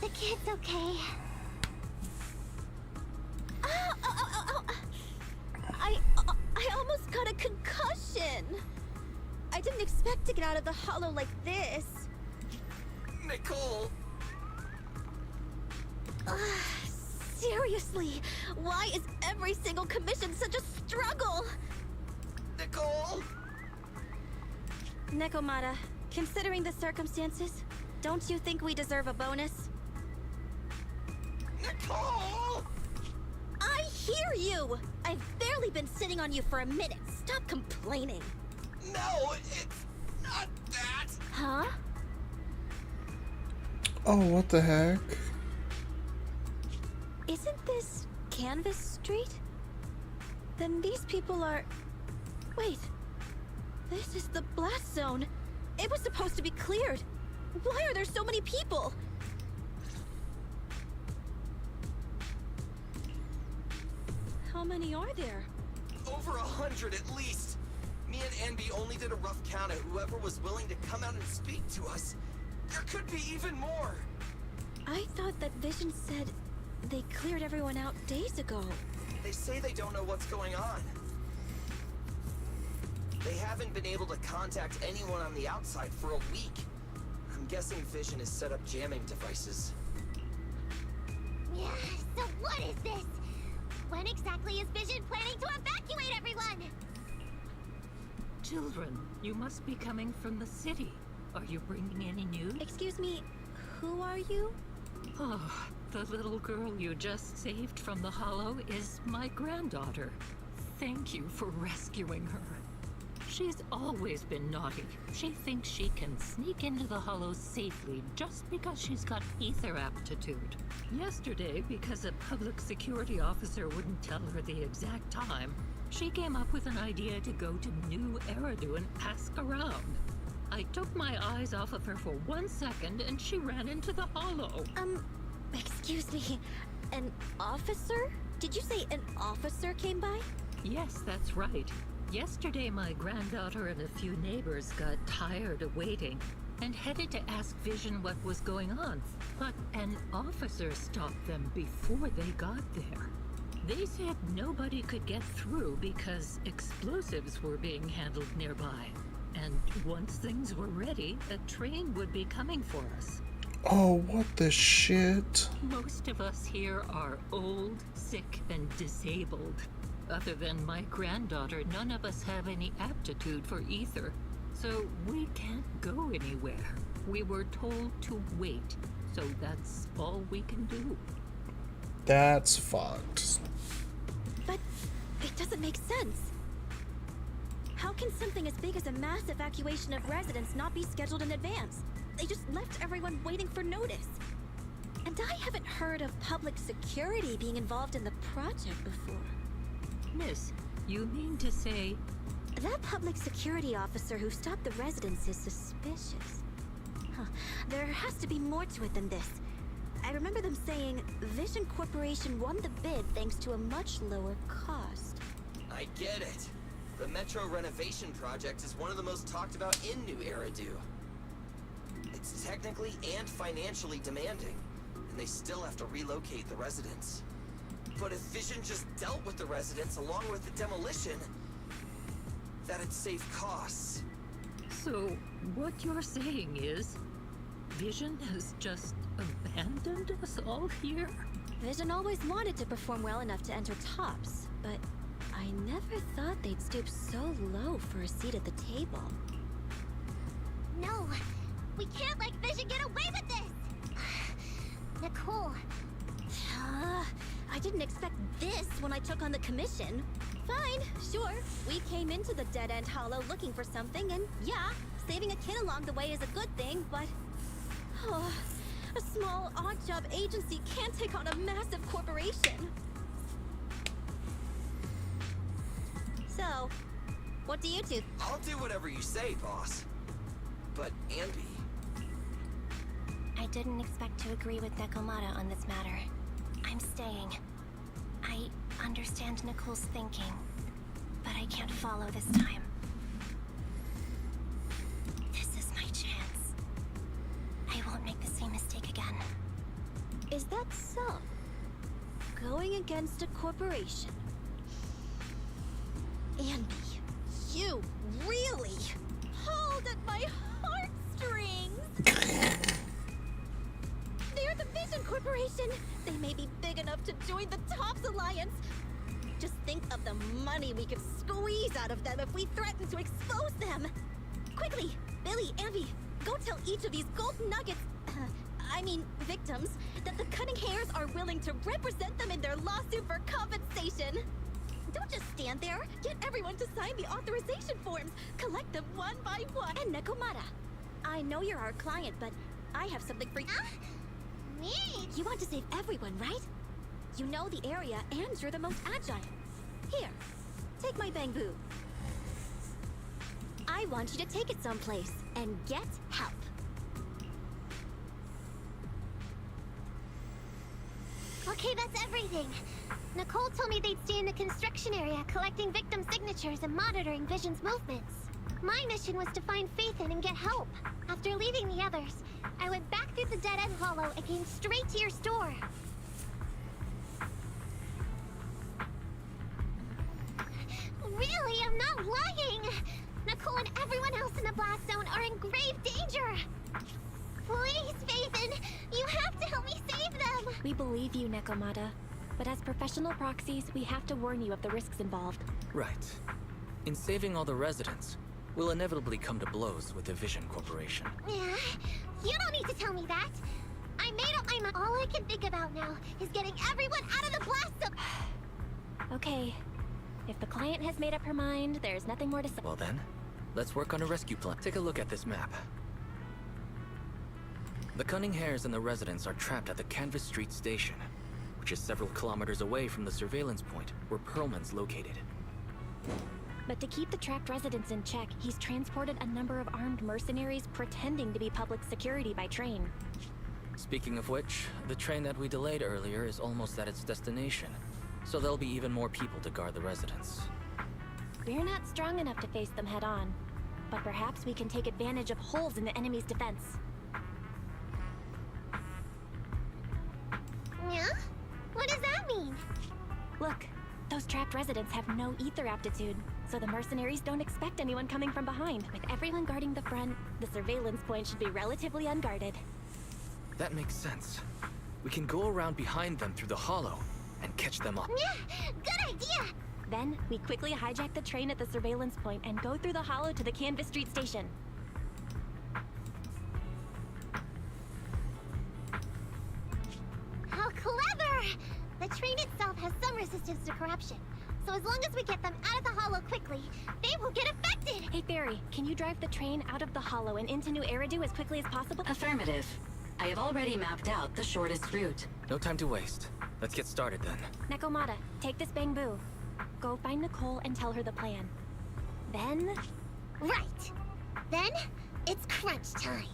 The kid's okay. I almost got a concussion. I didn't expect to get out of the hollow like this. Nicole! Seriously, why is every single commission such a struggle? Nicole! Nekomata, considering the circumstances, don't you think we deserve a bonus? Nicole! I hear you! I've barely been sitting on you for a minute. Stop complaining. No, it's not that! Huh? Oh, what the heck? Isn't this Canvas Street? Then these people are... Wait. This is the blast zone. It was supposed to be cleared. Why are there so many people? How many are there? Over 100 at least. Me and Envy only did a rough count at whoever was willing to come out and speak to us. There could be even more. I thought that Vision said they cleared everyone out days ago. They say they don't know what's going on. They haven't been able to contact anyone on the outside for a week. I'm guessing Vision has set up jamming devices. Yeah, so what is this? When exactly is Vision planning to evacuate everyone? Children, you must be coming from the city. Are you bringing any news? Excuse me, who are you? Oh, the little girl you just saved from the hollow is my granddaughter. Thank you for rescuing her. She's always been naughty. She thinks she can sneak into the hollow safely just because she's got ether aptitude. Yesterday, because a public security officer wouldn't tell her the exact time, she came up with an idea to go to New Eridu and ask around. I took my eyes off of her for 1 second and she ran into the hollow. Excuse me, an officer? Did you say an officer came by? Yes, that's right. Yesterday, my granddaughter and a few neighbors got tired of waiting and headed to ask Vision what was going on. But an officer stopped them before they got there. They said nobody could get through because explosives were being handled nearby. And once things were ready, a train would be coming for us. Oh, what the shit? Most of us here are old, sick, and disabled. Other than my granddaughter, none of us have any aptitude for ether. So we can't go anywhere. We were told to wait, so that's all we can do. That's fucked. But it doesn't make sense. How can something as big as a mass evacuation of residents not be scheduled in advance? They just left everyone waiting for notice. And I haven't heard of public security being involved in the project before. Miss, you mean to say... That public security officer who stopped the residents is suspicious. Huh. There has to be more to it than this. I remember them saying Vision Corporation won the bid thanks to a much lower cost. I get it. The Metro renovation project is one of the most talked about in New Eridu. It's technically and financially demanding, and they still have to relocate the residents. But if Vision just dealt with the residents along with the demolition, that'd save costs. So, what you're saying is, Vision has just abandoned us all here? Vision always wanted to perform well enough to enter tops, but I never thought they'd stoop so low for a seat at the table. No, we can't let Vision get away with this! Nicole. I didn't expect this when I took on the commission. Fine, sure. We came into the dead-end hollow looking for something, and yeah, saving a kid along the way is a good thing, but... Oh, a small, odd-job agency can't take on a massive corporation. So, what do you two? I'll do whatever you say, boss. But Andy... I didn't expect to agree with Nekomata on this matter. I'm staying. I understand Nicole's thinking, but I can't follow this time. This is my chance. I won't make the same mistake again. Is that so? Going against a corporation? Andy, you really pulled at my heartstrings! They're the Vision Corporation! They may be big enough to join the Tops Alliance! Just think of the money we could squeeze out of them if we threaten to expose them! Quickly, Billy, Andy, go tell each of these gold nuggets, victims, that the Cunning Hairs are willing to represent them in their lawsuit for compensation! Don't just stand there! Get everyone to sign the authorization forms! Collect them one by one! And Nekomata, I know you're our client, but I have something for you. Me? You want to save everyone, right? You know the area, and you're the most agile. Here, take my bamboo. I want you to take it someplace, and get help. Okay, that's everything. Nicole told me they'd stay in the construction area, collecting victim signatures and monitoring Vision's movements. My mission was to find Faithin and get help. After leaving the others, I went back through the dead-end hollow and came straight to your store. Really, I'm not lying! Nicole and everyone else in the blast zone are in grave danger! Please, Faithin, you have to help me save them! We believe you, Nekomata. But as professional proxies, we have to warn you of the risks involved. Right. In saving all the residents, we'll inevitably come to blows with the Vision Corporation. Yeah, you don't need to tell me that. I made up my mind. All I can think about now is getting everyone out of the blast zone. Okay. If the client has made up her mind, there's nothing more to say. Well then, let's work on a rescue plan. Take a look at this map. The Cunning Hairs and the residents are trapped at the Canvas Street station, which is several kilometers away from the surveillance point where Perlman's located. But to keep the trapped residents in check, he's transported a number of armed mercenaries pretending to be public security by train. Speaking of which, the train that we delayed earlier is almost at its destination, so there'll be even more people to guard the residents. We're not strong enough to face them head-on, but perhaps we can take advantage of holes in the enemy's defense. Yeah? What does that mean? Look, those trapped residents have no ether aptitude, so the mercenaries don't expect anyone coming from behind. With everyone guarding the front, the surveillance point should be relatively unguarded. That makes sense. We can go around behind them through the hollow and catch them up. Yeah, good idea! Then, we quickly hijack the train at the surveillance point and go through the hollow to the Canvas Street station. How clever! The train itself has some resistance to corruption, so as long as we get them out of the hollow quickly, they won't get affected! Hey, Barry, can you drive the train out of the hollow and into New Eridu as quickly as possible? Affirmative. I have already mapped out the shortest route. No time to waste. Let's get started then. Nekomata, take this bamboo. Go find Nicole and tell her the plan. Then... Right! Then, it's crunch time.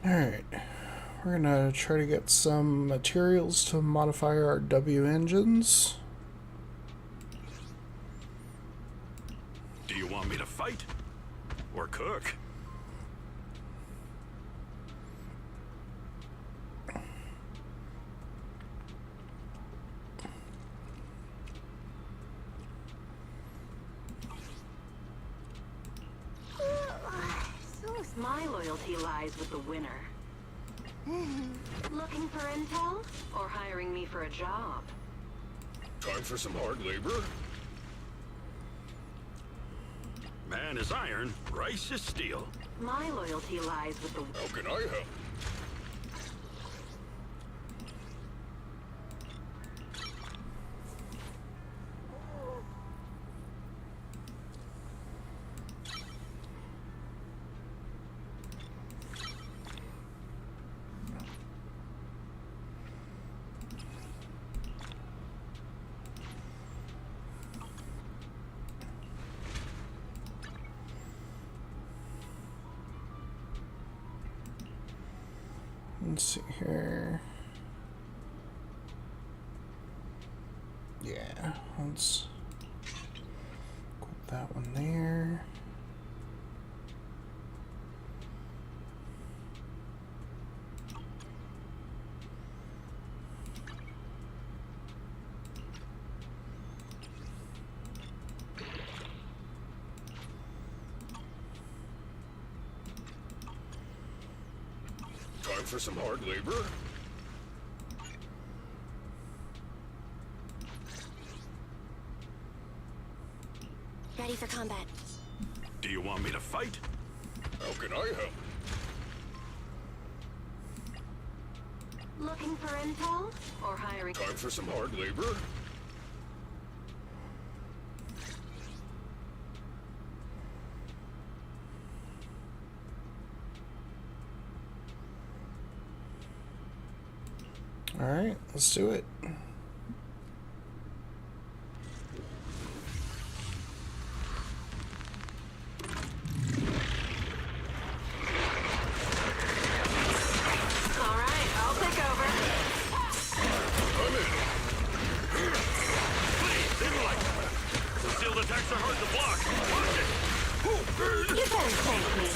Alright, we're gonna try to get some materials to modify our W engines. Do you want me to fight? Or cook? My loyalty lies with the winner. Looking for intel? Or hiring me for a job? Time for some hard labor? Man is iron, rice is steel. My loyalty lies with the... How can I help? Let's see here. Yeah, let's put that one there. Time for some hard labor? Ready for combat. Do you want me to fight? How can I help? Looking for intel? Or hiring... Time for some hard labor? Alright, let's do it. Alright, I'll take over. I'm in. Please, in light. The sealed attacks are hard to block. Watch it. You better thank me.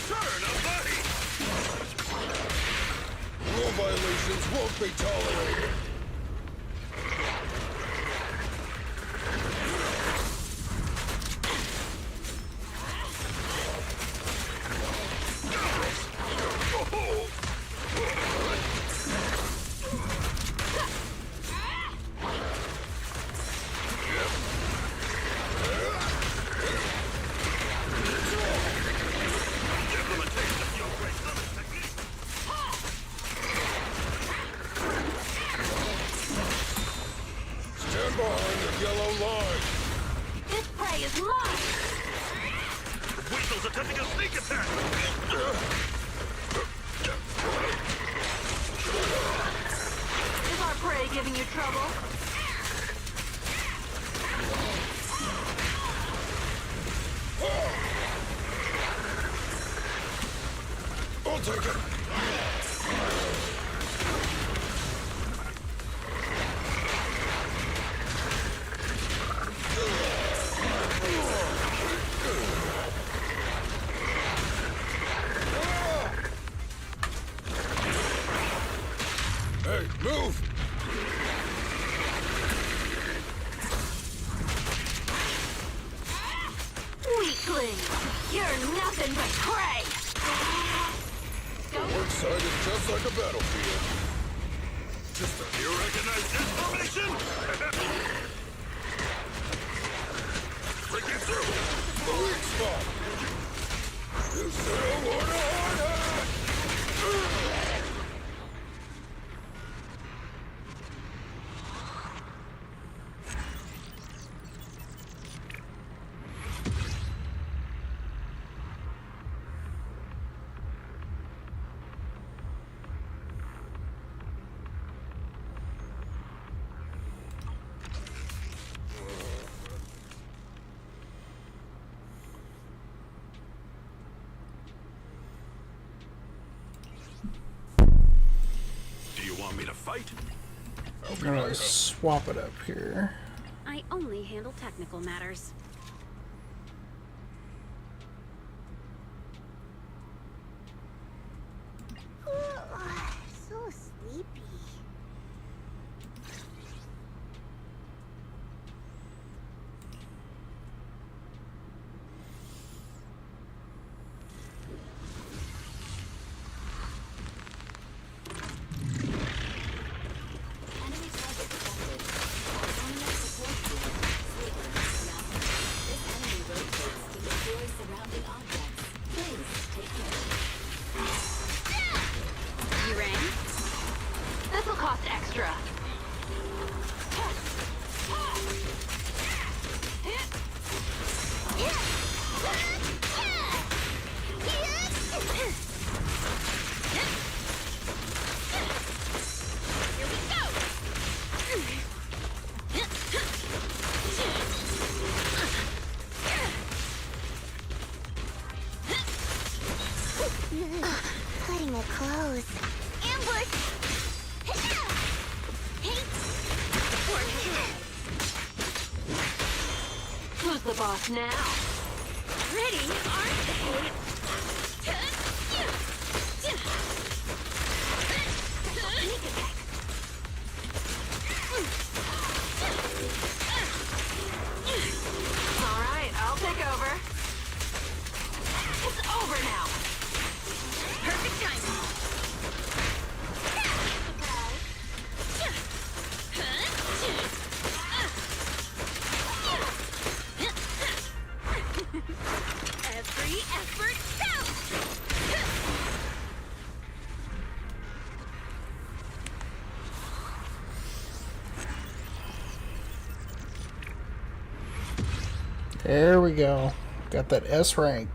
Turn a buddy. violations won't be tolerated. Stand behind the yellow line. This prey is mine! The weasel's attempting a sneak attack. Is our prey giving you trouble? I'll take it. Hey, move! Weakling! You're nothing but prey! One side is just like a battlefield. Just a... You recognize this formation? Breaking through! The weak spot! You still want to hide it? Do you want me to fight? I'm gonna swap it up here. I only handle technical matters. So sleepy. Enemy target detected. Autonomous support unit. Sleeper. This enemy rotates to destroy surrounding objects. Please take care. You rang? This'll cost extra. Cutting it close. Ambush! Who's the boss now? Pretty, aren't they? Alright, I'll take over. It's over now! Perfect timing. Every effort counts! There we go. Got that S rank.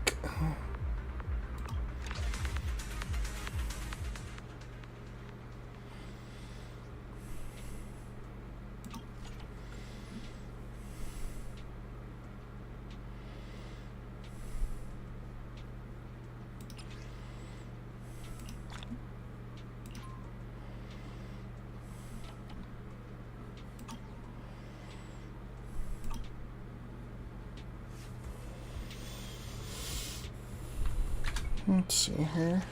Let's see here.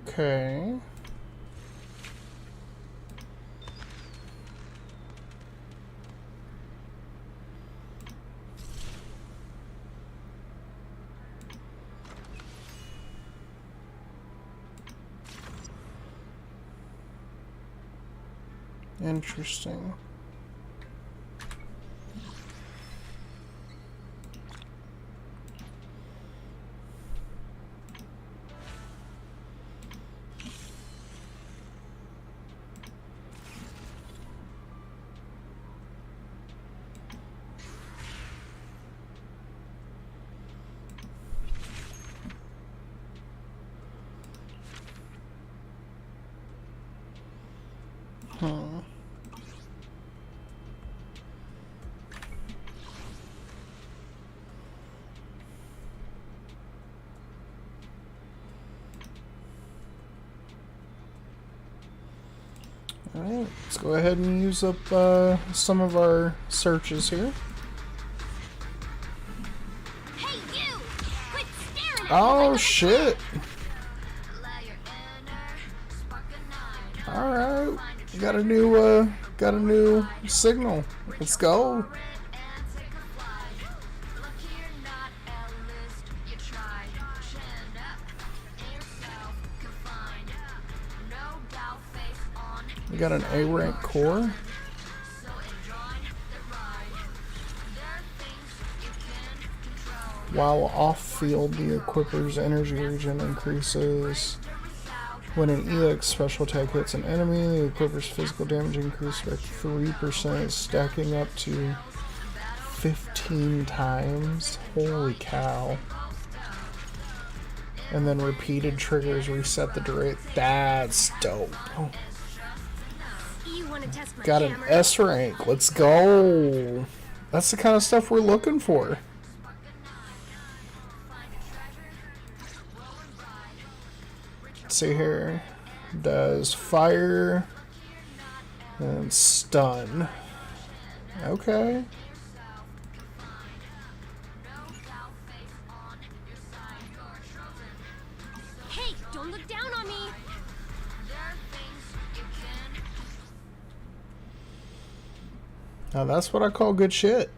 Okay. Interesting. Alright, let's go ahead and use up some of our searches here. Hey, you! Quit staring at Oh shit! Alright, got a new signal. Let's go. We got an A rank core. While off field, the equipper's energy regen increases. When an EX special attack hits an enemy, the equipper's physical damage increases by 3%, stacking up to 15 times. Holy cow. And then repeated triggers reset the duration. That's dope. Got an S rank. Let's go. That's the kind of stuff we're looking for. Let's see here. Does fire and stun. Okay. Hey, don't look down on me! Now that's what I call good shit.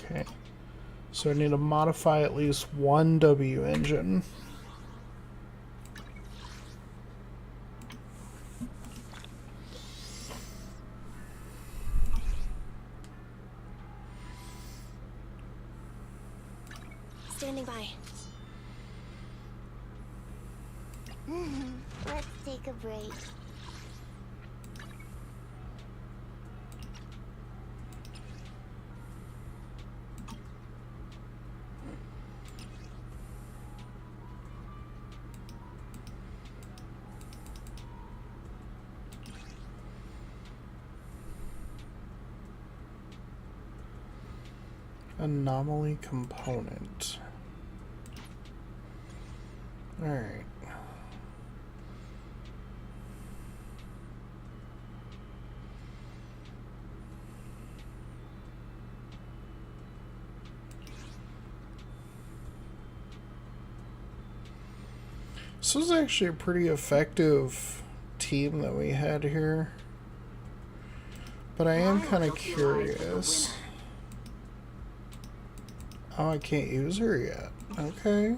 Okay, so I need to modify at least one W engine. Standing by. Let's take a break. Anomaly component. Alright. This was actually a pretty effective team that we had here. But I am kind of curious. Oh, I can't use her yet. Okay.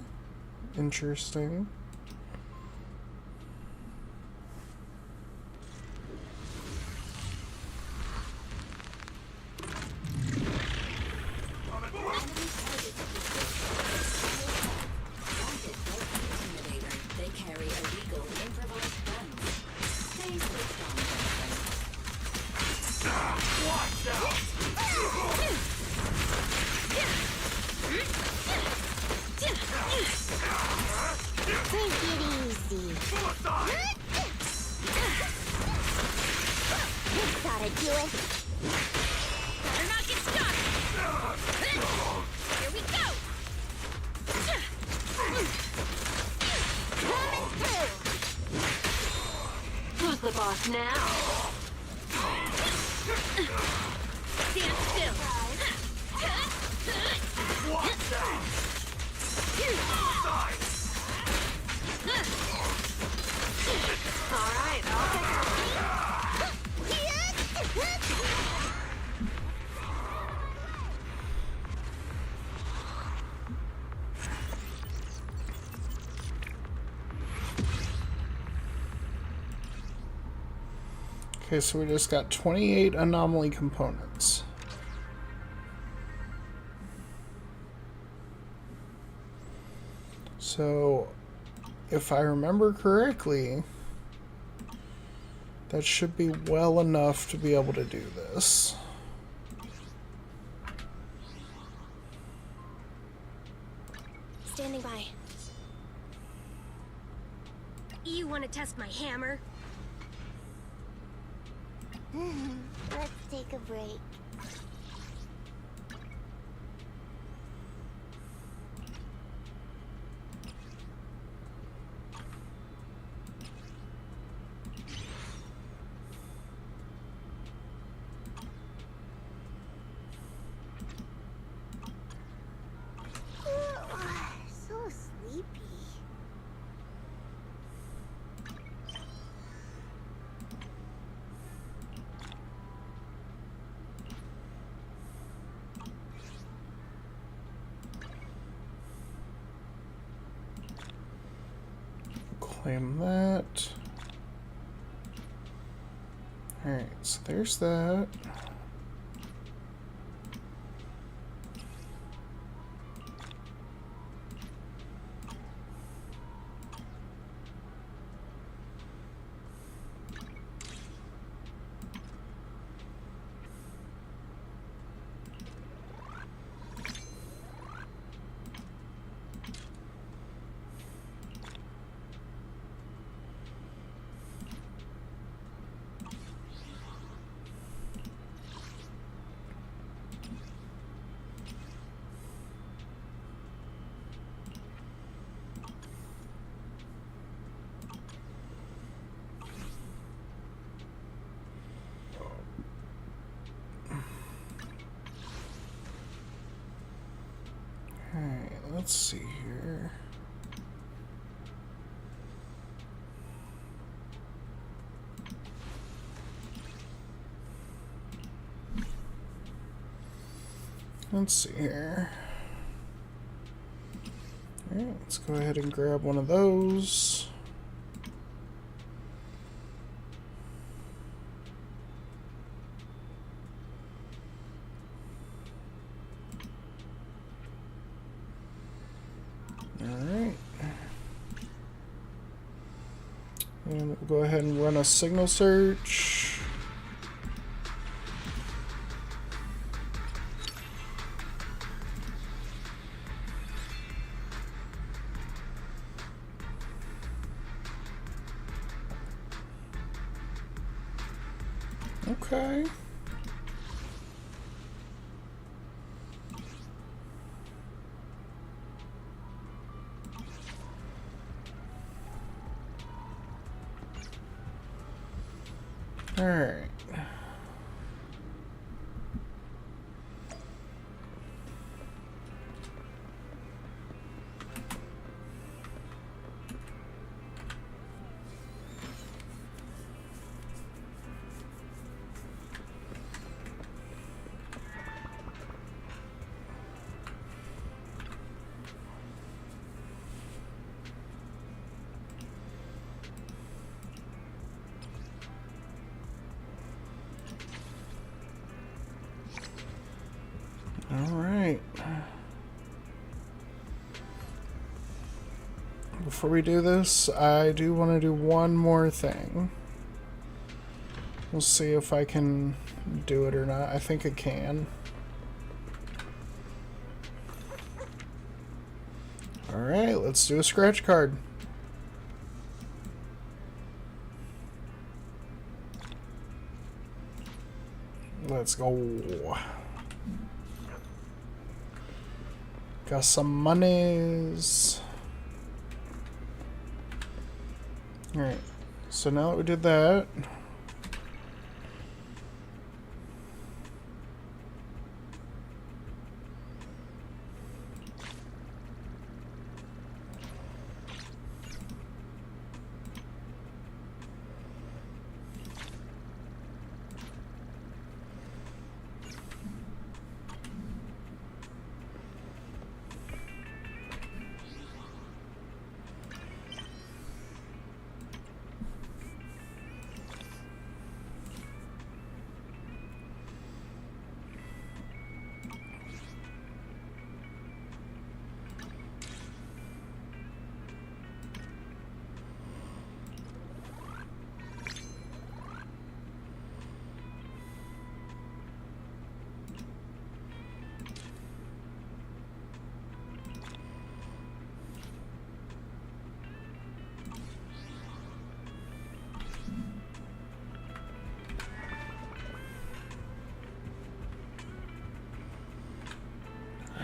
Interesting. Take it easy. Gotta do it. Better not get stuck. Here we go. Coming through. Who's the boss now? Stand still. What's that? Side. All right, I'll take Okay, so we just got 28 anomaly components. So, if I remember correctly, that should be well enough to be able to do this. Standing by. You want to test my hammer? Let's take a break. So sleepy. Claim that. Alright, so there's that. Alright, let's see here. Let's see here. Alright, let's go ahead and grab one of those. Alright. And we'll go ahead and run a signal search. Okay. All right. Alright. Before we do this, I do want to do one more thing. We'll see if I can do it or not. I think I can. Alright, let's do a scratch card. Let's go. Got some monies. Alright. So now that we did that.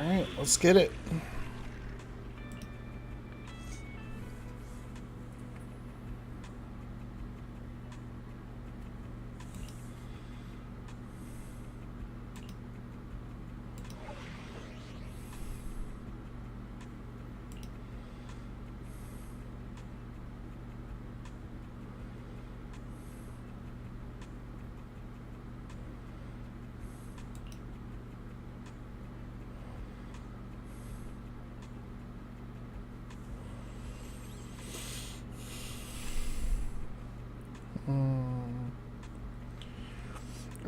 Alright, let's get it.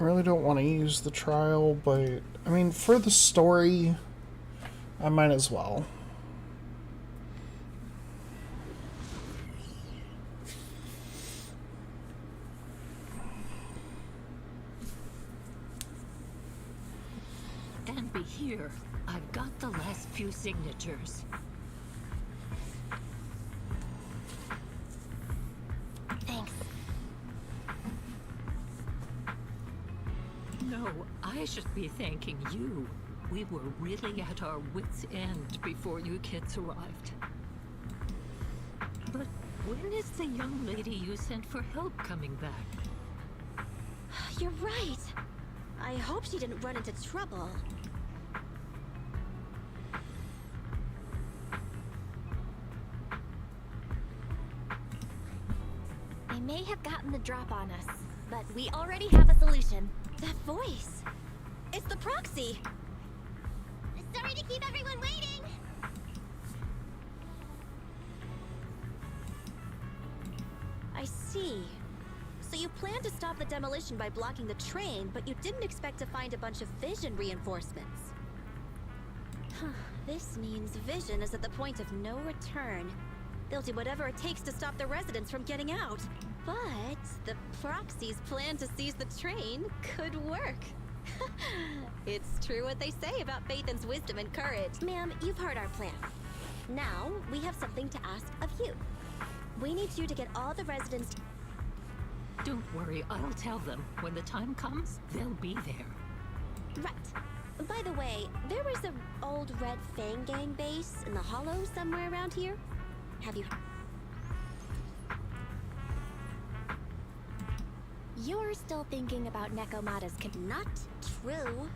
I really don't want to use the trial, but I mean, for the story, I might as well. And be here. I've got the last few signatures. Thanks. No, I should be thanking you. We were really at our wits' end before you kids arrived. But when is the young lady you sent for help coming back? You're right. I hope she didn't run into trouble. They may have gotten the drop on us, but we already have a solution. That voice. It's the proxy. Sorry to keep everyone waiting. I see. So you planned to stop the demolition by blocking the train, but you didn't expect to find a bunch of vision reinforcements. Huh. This means Vision is at the point of no return. They'll do whatever it takes to stop the residents from getting out. But the proxy's plan to seize the train could work. It's true what they say about Phaethon's wisdom and courage. Ma'am, you've heard our plan. Now, we have something to ask of you. We need you to get all the residents... Don't worry, I'll tell them. When the time comes, they'll be there. Right. By the way, there was an old Red Fang Gang base in the Hollow somewhere around here. Have you... You're still thinking about Nekomata's Not true.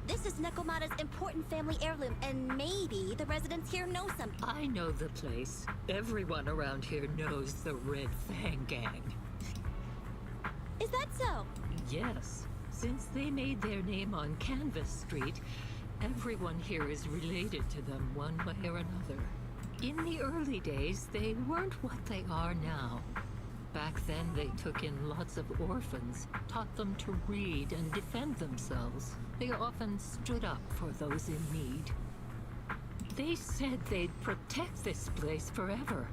This is Nekomata's important family heirloom, and maybe the residents here know some... I know the place. Everyone around here knows the Red Fang Gang. Is that so? Yes. Since they made their name on Canvas Street, everyone here is related to them one way or another. In the early days, they weren't what they are now. Back then, they took in lots of orphans, taught them to read and defend themselves. They often stood up for those in need. They said they'd protect this place forever.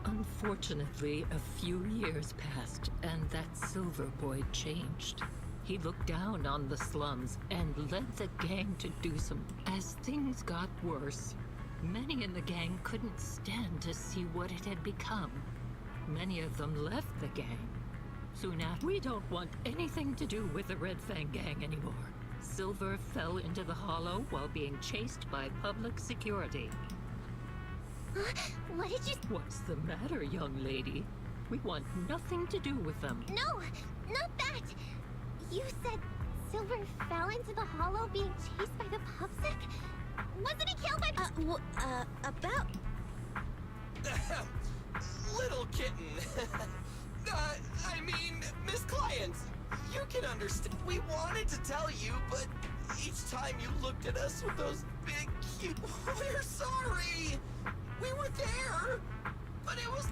Unfortunately, a few years passed, and that Silver Boy changed. He looked down on the slums and led the gang to do some... As things got worse, many in the gang couldn't stand to see what it had become. Many of them left the gang. Soon after, we don't want anything to do with the Red Fang gang anymore. Silver fell into the hollow while being chased by public security. What did you... What's the matter, young lady? We want nothing to do with them. No, not that! You said Silver fell into the hollow being chased by the PubSec? Wasn't he killed by... About... Little kitten. I mean, Miss Client, you can understand. We wanted to tell you, but each time you looked at us with those big, cute... We're sorry! We were there, but it was...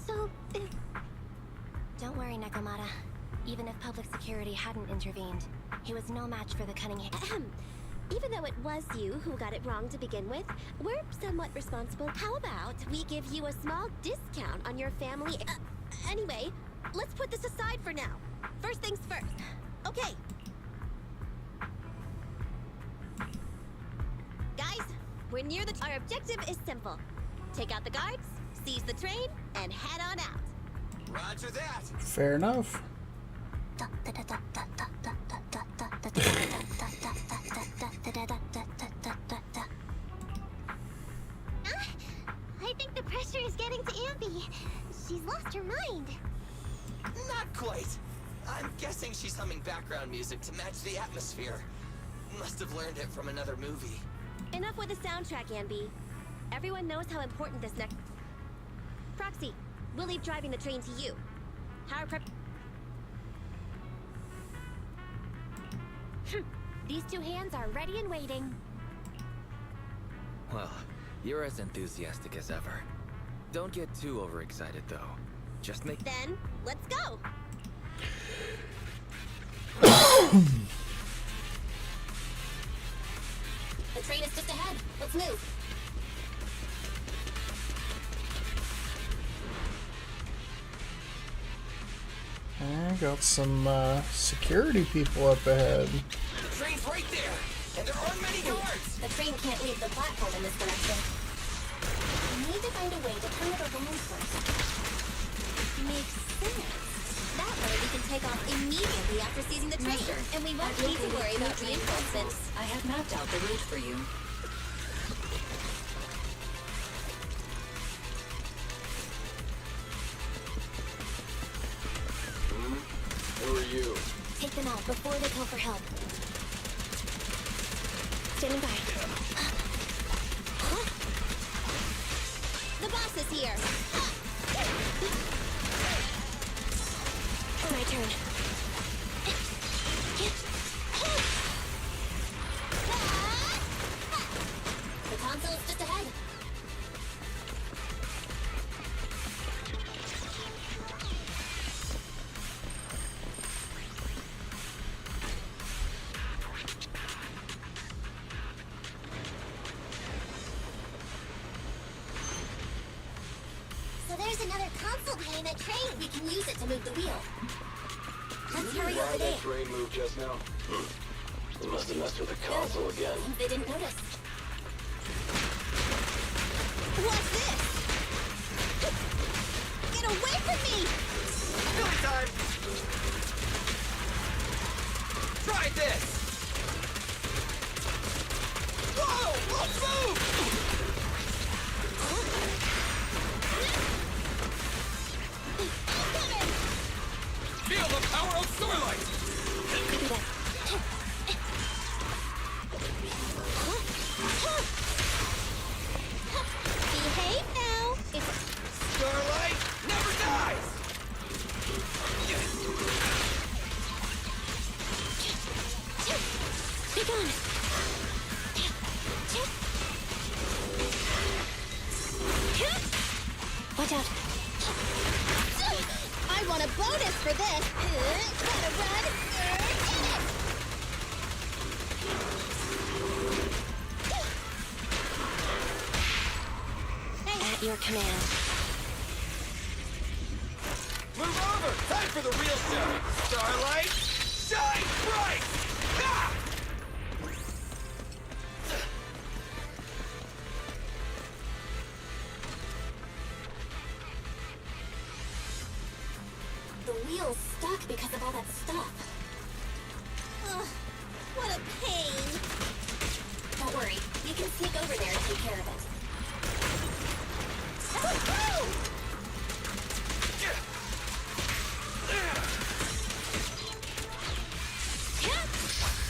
So... Don't worry, Nekomata. Even if public security hadn't intervened, he was no match for the cunning... Even though it was you who got it wrong to begin with, we're somewhat responsible. How about we give you a small discount on your family... anyway, let's put this aside for now. First things first. Okay. Guys, we're near the... Our objective is simple. Take out the guards, seize the train, and head on out. Roger that. Fair enough. I think the pressure is getting to Ambi. She's lost her mind. Not quite. I'm guessing she's humming background music to match the atmosphere. Must have learned it from another movie. Enough with the soundtrack, Anby. Everyone knows how important this next... Proxy, we'll leave driving the train to you. How are prep... These two hands are ready and waiting. Well, you're as enthusiastic as ever. Don't get too overexcited, though. Just make... Then, let's go! The train is just ahead. Let's move. I got some security people up ahead. The train's right there, and there aren't many guards. The train can't leave the platform in this direction. We need to find a way to turn it around first. Makes sense. That way we can take off immediately after seizing the train, and we won't need to worry about reinforcements. I have mapped out the route for you. Who are you? Take them out before they call for help. Standing by. The boss is here! My turn. The console is just ahead. So there's another console behind that train. We can use it to move the wheel. Let's hurry over there. That train moved just now. They must have messed with the console again. They didn't notice. What's this? Get away from me! Billy time! Try this! Whoa! Let's move! Feel the power of Starlight! Behave now! It's... Starlight never dies! Be gone. Watch out. I want a bonus for this! Gotta run! Get it! At your command. Move over! Time for the real show! Starlight, shine bright! Ah!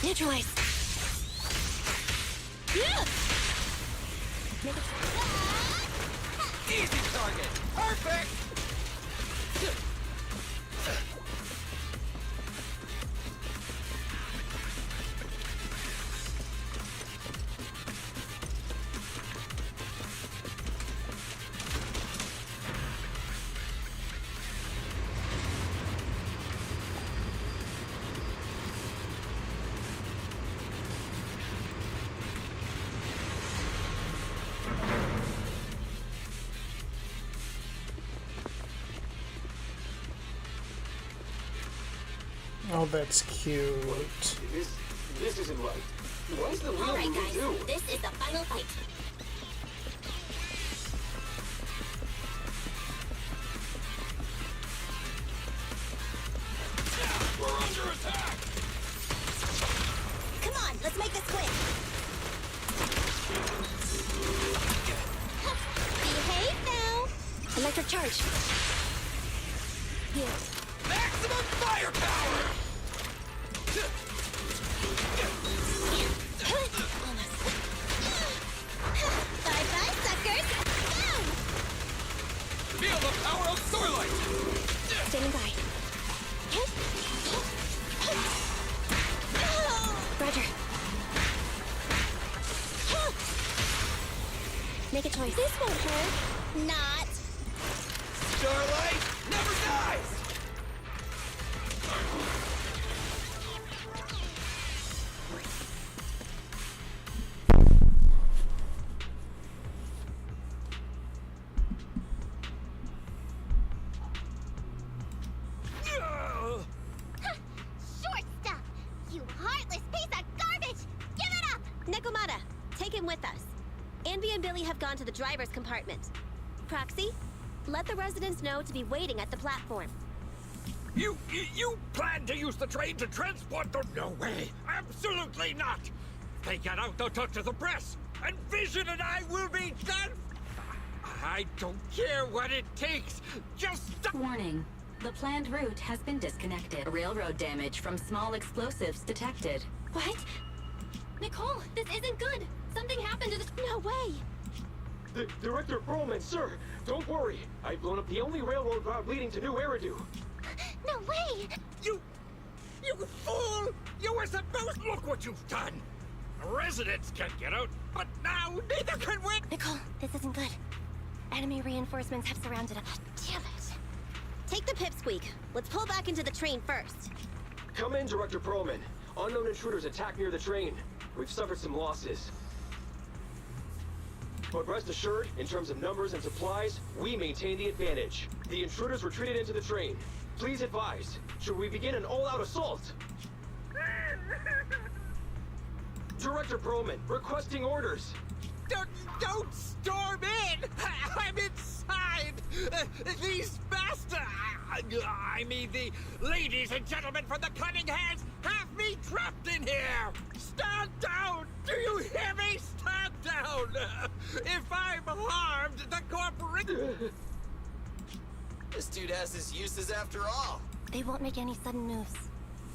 Neutralize. Easy target. Perfect. Oh, that's cute. This isn't right. What is the real Alright, move guys, do? this is the final fight. We're under attack. Come on, let's make this quick. Behave now. Electric charge. Here. Maximum firepower. Bye-bye, suckers. Go! Feel the power of Starlight. Standing by. Roger. Make a choice. This won't hurt. Not. Starlight never dies. Short stuff! You heartless piece of garbage! Give it up! Nekomata, take him with us. Anby and Billy have gone to the driver's compartment. Proxy, let the residents know to be waiting at the platform. You plan to use the train to transport them? No way! Absolutely not! If they get out the touch of the press, and Vision and I will be done! I don't care what it takes! Just stop! Warning. The planned route has been disconnected. Railroad damage from small explosives detected. What? Nicole, this isn't good. Something happened to the... No way! Director Perlman, sir, don't worry. I've blown up the only railroad route leading to New Eridu. No way! You fool! You were supposed... Look what you've done! Residents can't get out, but now neither can we! Nicole, this isn't good. Enemy reinforcements have surrounded us. Damn it. Take the pipsqueak. Let's pull back into the train first. Come in, Director Perlman. Unknown intruders attacked near the train. We've suffered some losses. But rest assured, in terms of numbers and supplies, we maintain the advantage. The intruders retreated into the train. Please advise, should we begin an all-out assault? Director Perlman, requesting orders. Don't storm in! I'm inside! These bastards! I mean, the ladies and gentlemen from the Cunning Hands have me trapped in here! Stand down! Do you hear me? Stand down! If I'm harmed, the corporation... This dude has his uses after all. They won't make any sudden moves.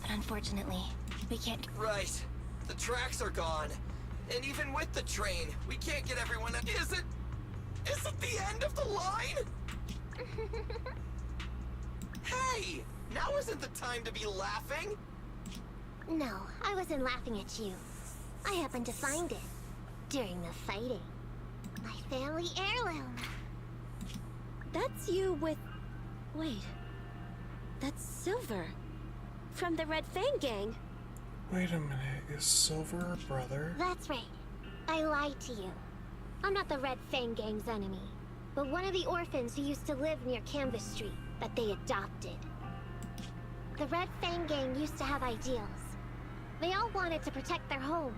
But unfortunately, we can't... Right. The tracks are gone. And even with the train, we can't get everyone... Is it the end of the line? Hey! Now isn't the time to be laughing! No, I wasn't laughing at you. I happened to find it. During the fighting. My family heirloom. That's you with... Wait. That's Silver. From the Red Fang Gang. Wait a minute, is Silver a brother? That's right. I lied to you. I'm not the Red Fang Gang's enemy, but one of the orphans who used to live near Canvas Street that they adopted. The Red Fang Gang used to have ideals. They all wanted to protect their home.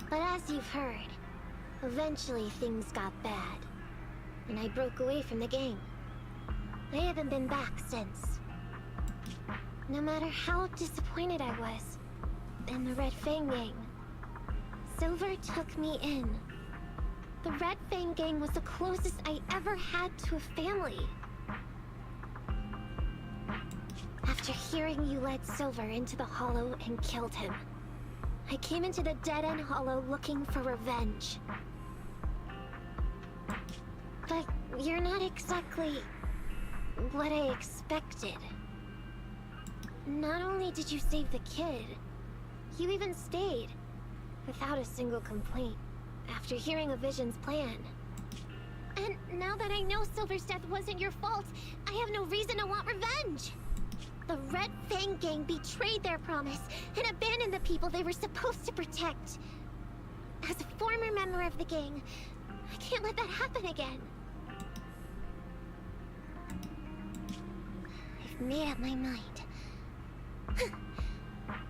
But as you've heard, eventually things got bad, and I broke away from the gang. I haven't been back since. No matter how disappointed I was in the Red Fang Gang, Silver took me in. The Red Fang Gang was the closest I ever had to a family. After After hearing you led Silver into the Hollow and killed him, I came into the dead-end Hollow looking for revenge. But you're not exactly what I expected. Not only did you save the kid, you even stayed, without a single complaint, after hearing of Vision's plan. And now that I know Silver's death wasn't your fault, I have no reason to want revenge! The Red Fang Gang betrayed their promise and abandoned the people they were supposed to protect. As a former member of the gang, I can't let that happen again. I've made up my mind.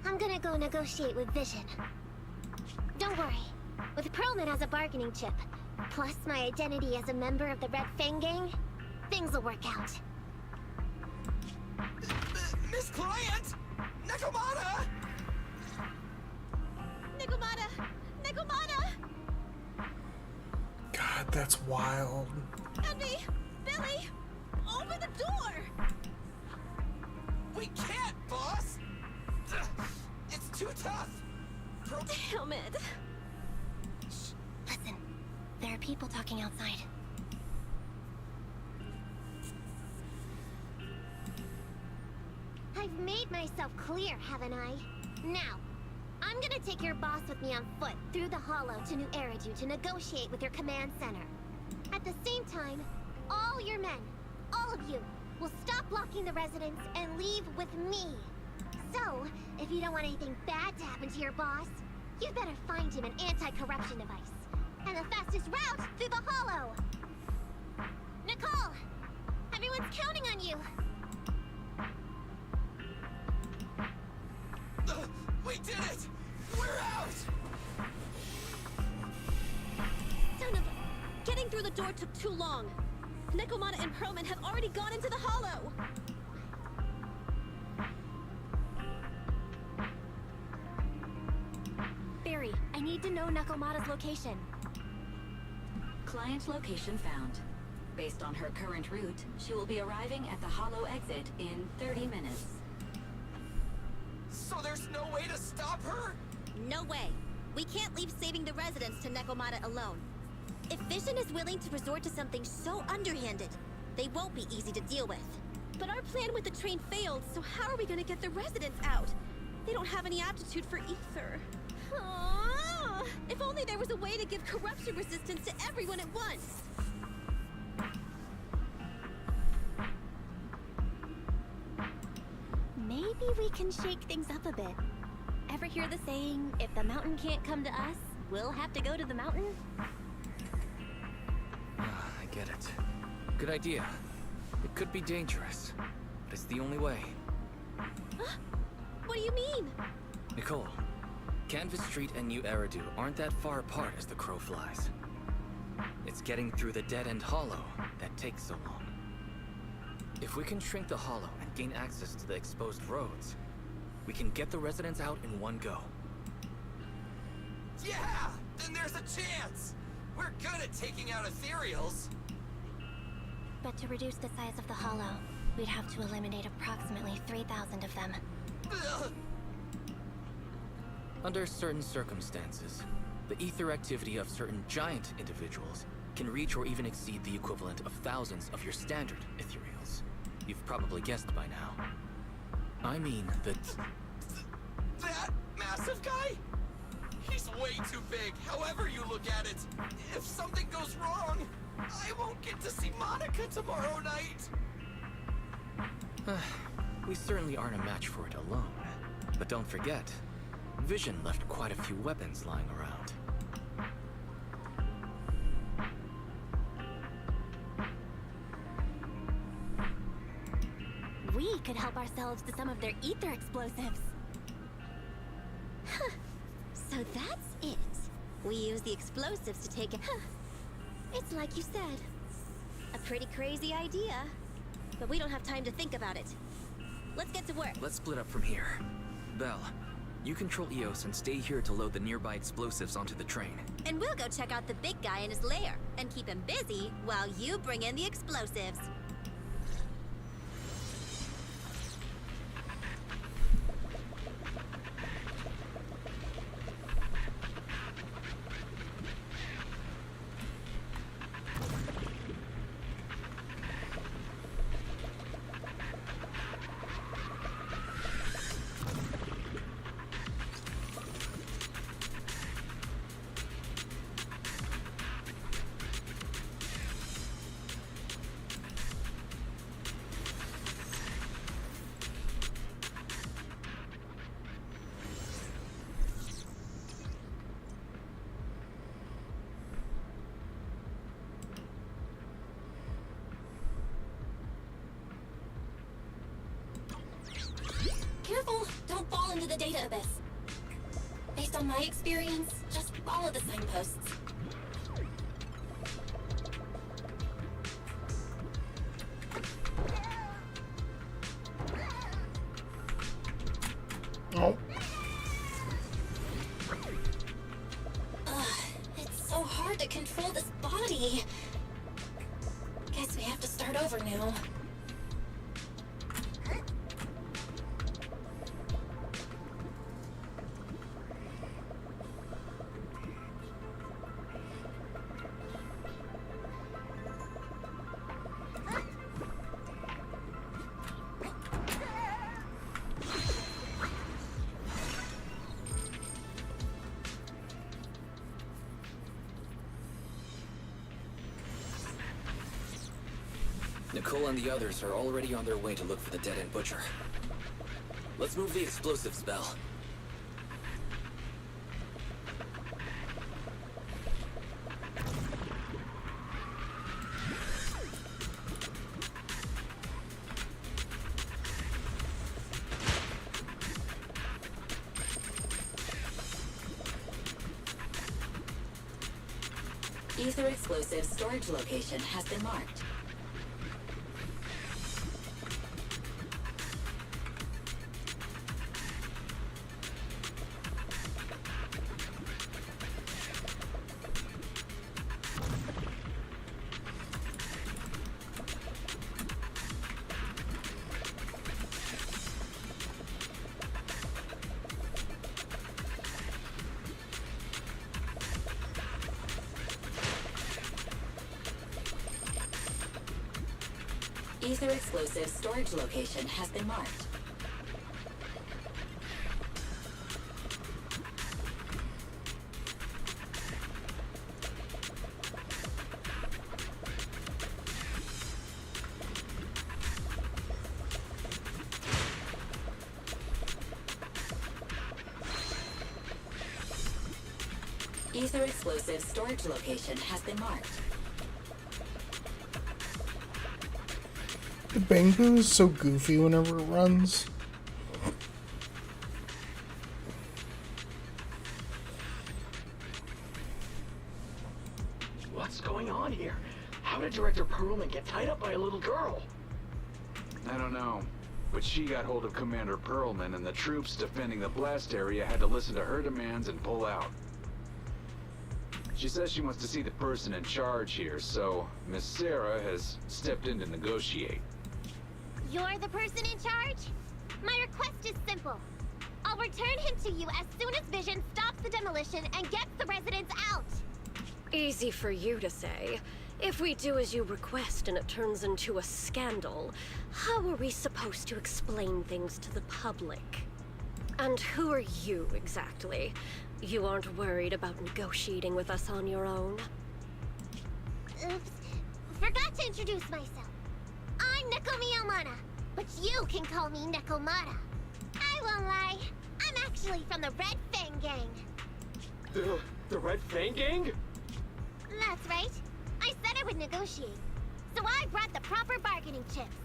I'm gonna go negotiate with Vision. Don't worry. With Perlman as a bargaining chip, plus my identity as a member of the Red Fang Gang, things will work out. Miss Client! Nekomata! Nekomata! Nekomata! God, that's wild. Envy! Billy! Open the door! We can't, boss! It's too tough! Damn it! Shh, listen. There are people talking outside. I've made myself clear, haven't I? Now, I'm gonna take your boss with me on foot through the Hollow to New Eridu to negotiate with your command center. At the same time, all your men, all of you, will stop blocking the residents and leave with me. So, if you don't want anything bad to happen to your boss, you'd better find him an anti-corruption device. And the fastest route through the Hollow! Nicole! Everyone's counting on you! We did it! We're out! Son of a... Getting through the door took too long. Nekomata and Perlman have already gone into the Hollow! Barry, I need to know Nekomata's location. Client location found. Based on her current route, she will be arriving at the Hollow exit in 30 minutes. So there's no way to stop her? No way. We can't leave saving the residents to Nekomata alone. If Vision is willing to resort to something so underhanded, they won't be easy to deal with. But our plan with the train failed, so how are we gonna get the residents out? They don't have any aptitude for ether. Aww. If only there was a way to give corruption resistance to everyone at once. Maybe we can shake things up a bit. Ever hear the saying, if the mountain can't come to us, we'll have to go to the mountain? I get it. Good idea. It could be dangerous, but it's the only way. What do you mean? Nicole, Canvas Street and New Eridu aren't that far apart as the crow flies. It's getting through the dead-end hollow that takes so long. If we can shrink the hollow and gain access to the exposed roads, we can get the residents out in one go. Yeah! Then there's a chance! We're good at taking out ethereals. But to reduce the size of the hollow, we'd have to eliminate approximately 3,000 of them. Under certain circumstances, the ether activity of certain giant individuals can reach or even exceed the equivalent of thousands of your standard ethereals. You've probably guessed by now. I mean that... That massive guy? He's way too big, however you look at it. If something goes wrong, I won't get to see Monica tomorrow night. We certainly aren't a match for it alone. But don't forget, Vision left quite a few weapons lying around. We could help ourselves to some of their ether explosives. Huh. So that's it. We use the explosives to take it. Huh. It's like you said. A pretty crazy idea. But we don't have time to think about it. Let's get to work. Let's split up from here. Belle, you control Eos and stay here to load the nearby explosives onto the train. And we'll go check out the big guy in his lair and keep him busy while you bring in the explosives. data abyss. Based on my experience, just follow the signposts. Oh. It's so hard to control this body. Guess we have to start over now. Nicole and the others are already on their way to look for the dead-end butcher. Let's move the explosives, Belle. Ether explosive storage location has been marked. Ether explosive storage location has been marked. Ether explosive storage location has been marked. The Bangoo is so goofy whenever it runs. What's going on here? How did Director Perlman get tied up by a little girl? I don't know, but she got hold of Commander Perlman, and the troops defending the blast area had to listen to her demands and pull out. She says she wants to see the person in charge here, so Miss Sarah has stepped in to negotiate. You're the person in charge? My request is simple. I'll return him to you as soon as Vision stops the demolition and gets the residents out. Easy for you to say. If we do as you request and it turns into a scandal, how are we supposed to explain things to the public? And who are you, exactly? You aren't worried about negotiating with us on your own? Oops. Forgot to introduce myself. I'm Neko Miyamata, but you can call me Nekomata. I won't lie. I'm actually from the Red Fang Gang. The Red Fang Gang? That's right. I said I would negotiate. So I brought the proper bargaining chips.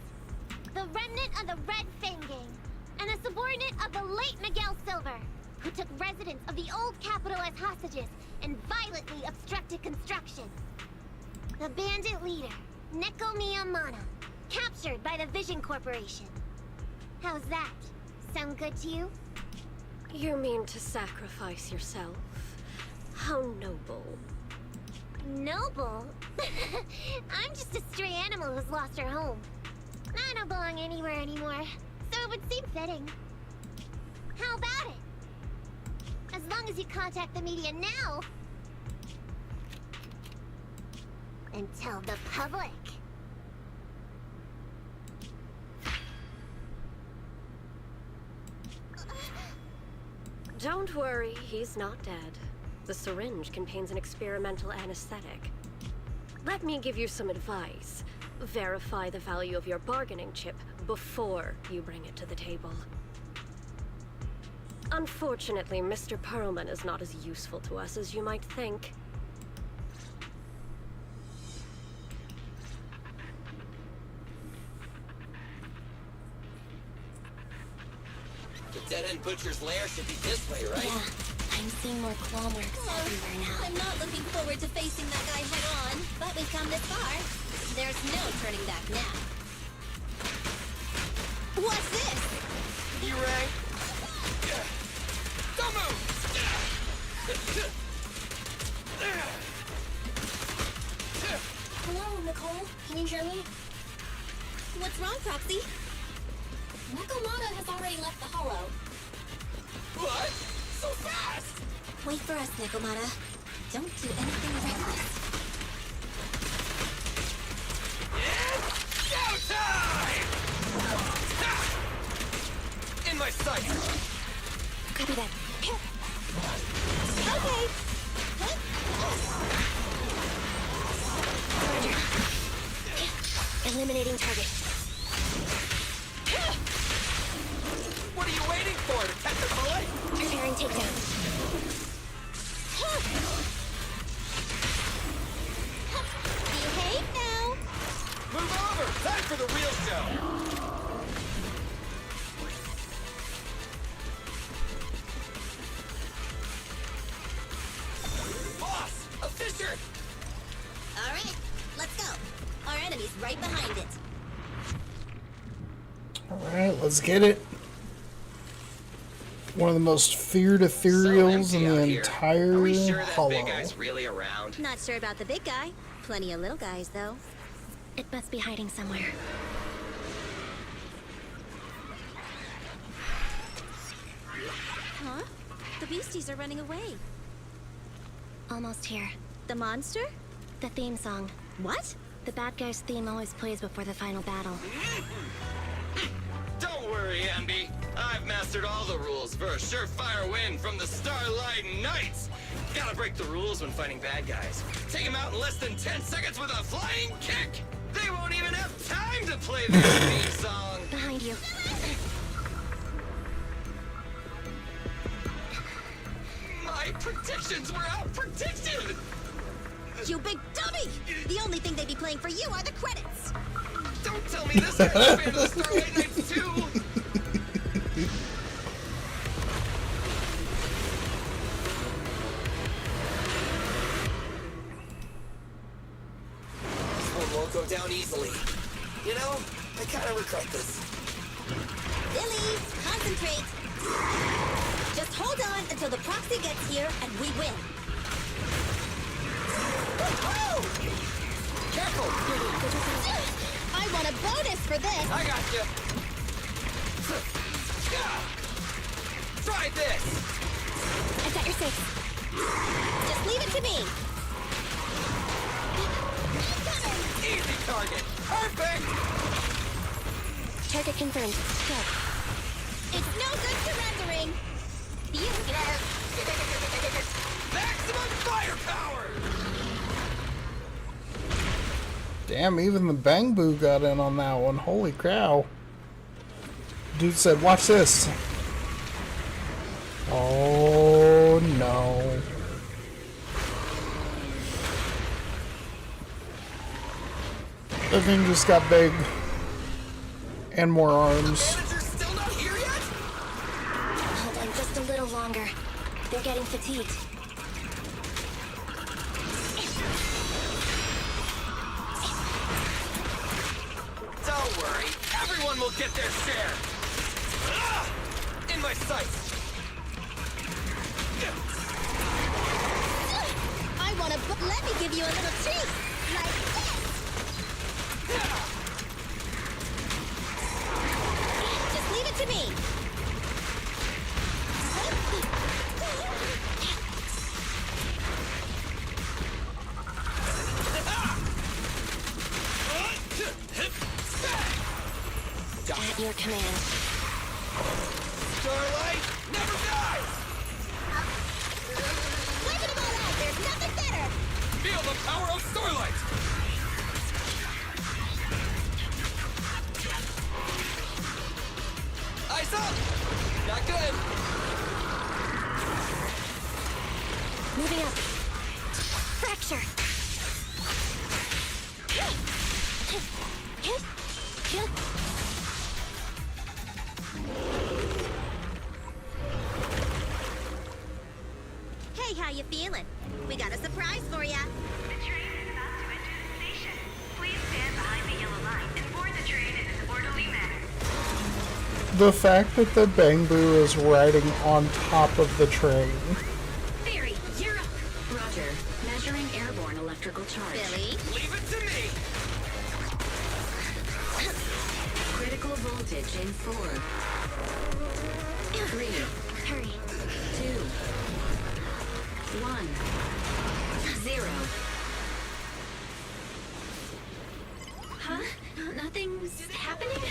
The remnant of the Red Fang Gang, and a subordinate of the late Miguel Silver, who took residents of the old capital as hostages and violently obstructed construction. The bandit leader, Neko Miyamata, captured by the Vision Corporation. How's that? Sound good to you? You mean to sacrifice yourself? How noble. Noble? I'm just a stray animal who's lost her home. I don't belong anywhere anymore, so it would seem fitting. How about it? As long as you contact the media now, and tell the public. Don't worry, he's not dead. The syringe contains an experimental anesthetic. Let me give you some advice. Verify the value of your bargaining chip before you bring it to the table. Unfortunately, Mr. Perlman is not as useful to us as you might think. The dead-end Butcher's lair should be this way, right? Yeah, I'm seeing more claw marks everywhere now. I'm not looking forward to facing that guy head on, but we've come this far. There's no turning back now. What's this? E-Ray? Don't move! Hello, Nicole. Can you hear me? What's wrong, Proxy? Nakamata has already left the hollow. What? So fast! Wait for us, Nakamata. Don't do anything reckless. It's showtime! In my sights! Copy that. Okay. Roger. Eliminating target. What are you waiting for? To catch a bullet? Preparing takedown. Behave now. Move over! Time for the real show! Boss! A Fisher! All right, let's go. Our enemy's right behind it. Alright, let's get it. One of the most feared ethereals in the entire Are we sure that hollow. big guy's really around? Not sure about the big guy. Plenty of little guys, though. It must be hiding somewhere. Huh? The beasties are running away. Almost here. The monster? The theme song. What? The bad guy's theme always plays before the final battle. Don't worry, Ambi. I've mastered all the rules for a surefire win from the Starlight Knights. Gotta break the rules when fighting bad guys. Take them out in less than 10 seconds with a flying kick. They won't even have time to play their theme song. Behind you. My predictions were out-predicted. You big dummy! The only thing they'd be playing for you are the credits. Don't tell me this guy's a fan of the Starlight Knights too. This one won't go down easily. You know, I kind of regret this. Billy, concentrate. Just hold on until the proxy gets here and we win. Woo-hoo! Careful! I want a bonus for this. I got you. Try this. I've got your six. Just leave it to me. Easy target. Perfect. Target confirmed. Go. It's no good surrendering. You Maximum firepower. Damn, even the Bang Boo got in on that one. Holy cow. Dude said, watch this. Oh no. The thing just got big. And more arms. Manager's still not here yet? Hold on just a little longer. They're getting fatigued. Don't worry. Everyone will get their share. Ah! In my sights. I want to. Let me give you a little treat. Like this. Just leave it to me. At your command. Starlight never dies. Wiping them all out. There's nothing better. Feel the power of Starlight. Eyes up. Not good. Moving up. Fracture. Hey, how you feeling? We got a surprise for ya. The train is about to enter the station. Please stand behind the yellow line and board the train in an orderly manner. The fact that the Bangbu is riding on top of the train. Barry, you're up. Roger. Measuring airborne electrical charge. Billy? Leave it to me! Critical voltage in 4, 3, Hurry. 2, 1, 0. Huh? Nothing's happening?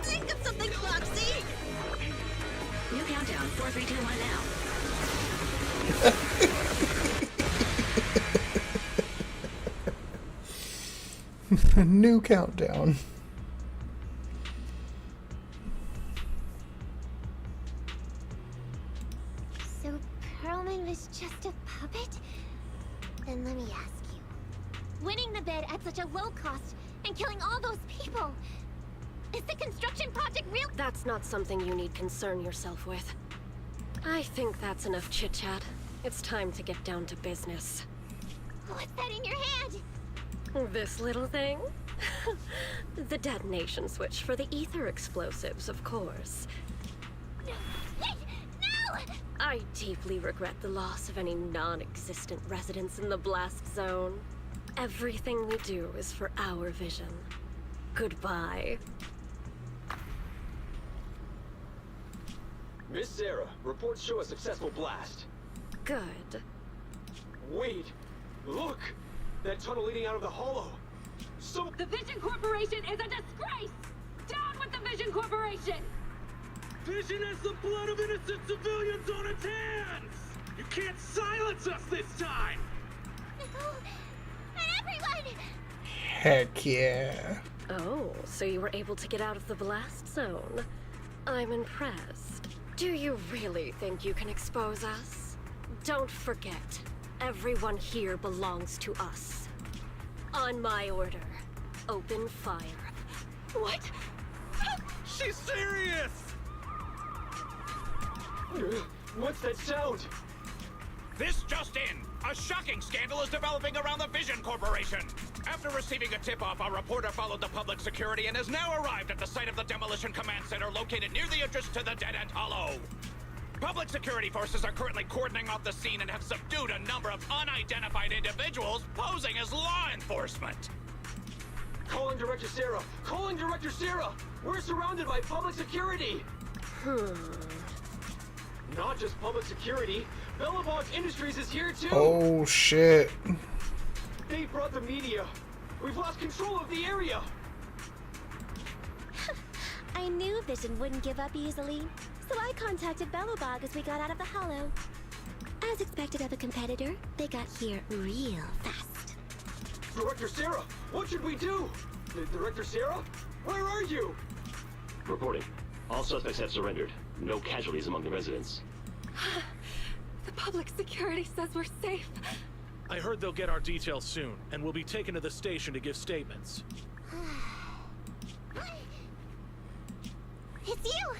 Think of something, Foxy! New countdown. 4, 3, 2, 1 now. New countdown. So Perlman was just a puppet? Then let me ask you. Winning the bid at such a low cost and killing all those people. Is the construction project real? That's not something you need concern yourself with. I think that's enough chit-chat. It's time to get down to business. What's that in your hand? This little thing? The detonation switch for the ether explosives, of course. Wait! No! I deeply regret the loss of any non-existent residents in the blast zone. Everything we do is for our vision. Goodbye. Miss Sarah, reports show a successful blast. Good. Wait! Look! That tunnel leading out of the hollow! So... The Vision Corporation is a disgrace! Down with the Vision Corporation! Vision has the blood of innocent civilians on its hands! You can't silence us this time! Nicole! And everyone! Heck yeah. Oh, so you were able to get out of the blast zone. I'm impressed. Do you really think you can expose us? Don't forget, everyone here belongs to us. On my order, open fire. What? She's serious! What's that sound? This just in! A shocking scandal is developing around the Vision Corporation! After receiving a tip-off, our reporter followed the public security and has now arrived at the site of the Demolition Command Center located near the entrance to the Dead-End Hollow. Public security forces are currently cordoning off the scene and have subdued a number of unidentified individuals posing as law enforcement. Calling Director Sarah! Calling Director Sarah! We're surrounded by public security! Not just public security, Bellabog Industries is here too! Oh shit. They brought the media! We've lost control of the area! I knew Vision wouldn't give up easily, so I contacted Bellabog as we got out of the hollow. As expected of a competitor, they got here real fast. Director Sarah, what should we do? Director Sarah? Where are you? Reporting. All suspects have surrendered. No casualties among the residents. The public security says we're safe. I heard they'll get our details soon, and we'll be taken to the station to give statements. It's you!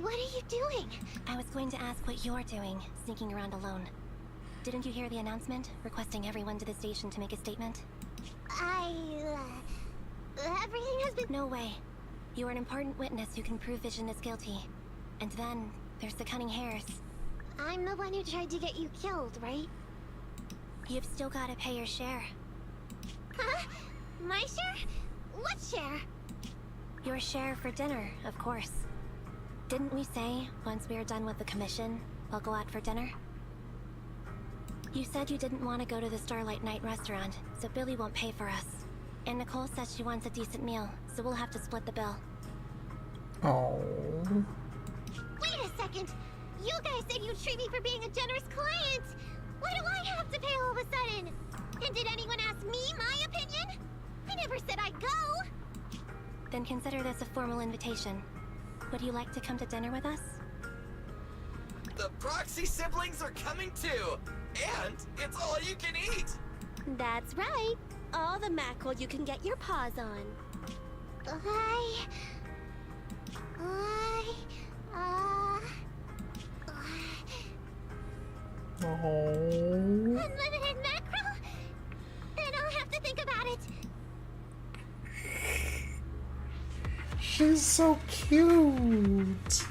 What are you doing? I was going to ask what you're doing, sneaking around alone. Didn't you hear the announcement, requesting everyone to the station to make a statement? Everything has been— No way. You are an important witness who can prove Vision is guilty. And then, there's the cunning hares. I'm the one who tried to get you killed, right? You've still got to pay your share. Huh? My share? What share? Your share for dinner, of course. Didn't we say, once we are done with the commission, we'll go out for dinner? You said you didn't want to go to the Starlight Night restaurant, so Billy won't pay for us. And Nicole says she wants a decent meal, so we'll have to split the bill. Oh. Wait a second! You guys said you'd treat me for being a generous client! Why do I have to pay all of a sudden? And did anyone ask me my opinion? I never said I'd go! Then consider this a formal invitation. Would you like to come to dinner with us? The Proxy siblings are coming too! And it's all you can eat! That's right. All the mackerel you can get your paws on. I Unlimited mackerel? Then I'll have to think about it. She's so cute.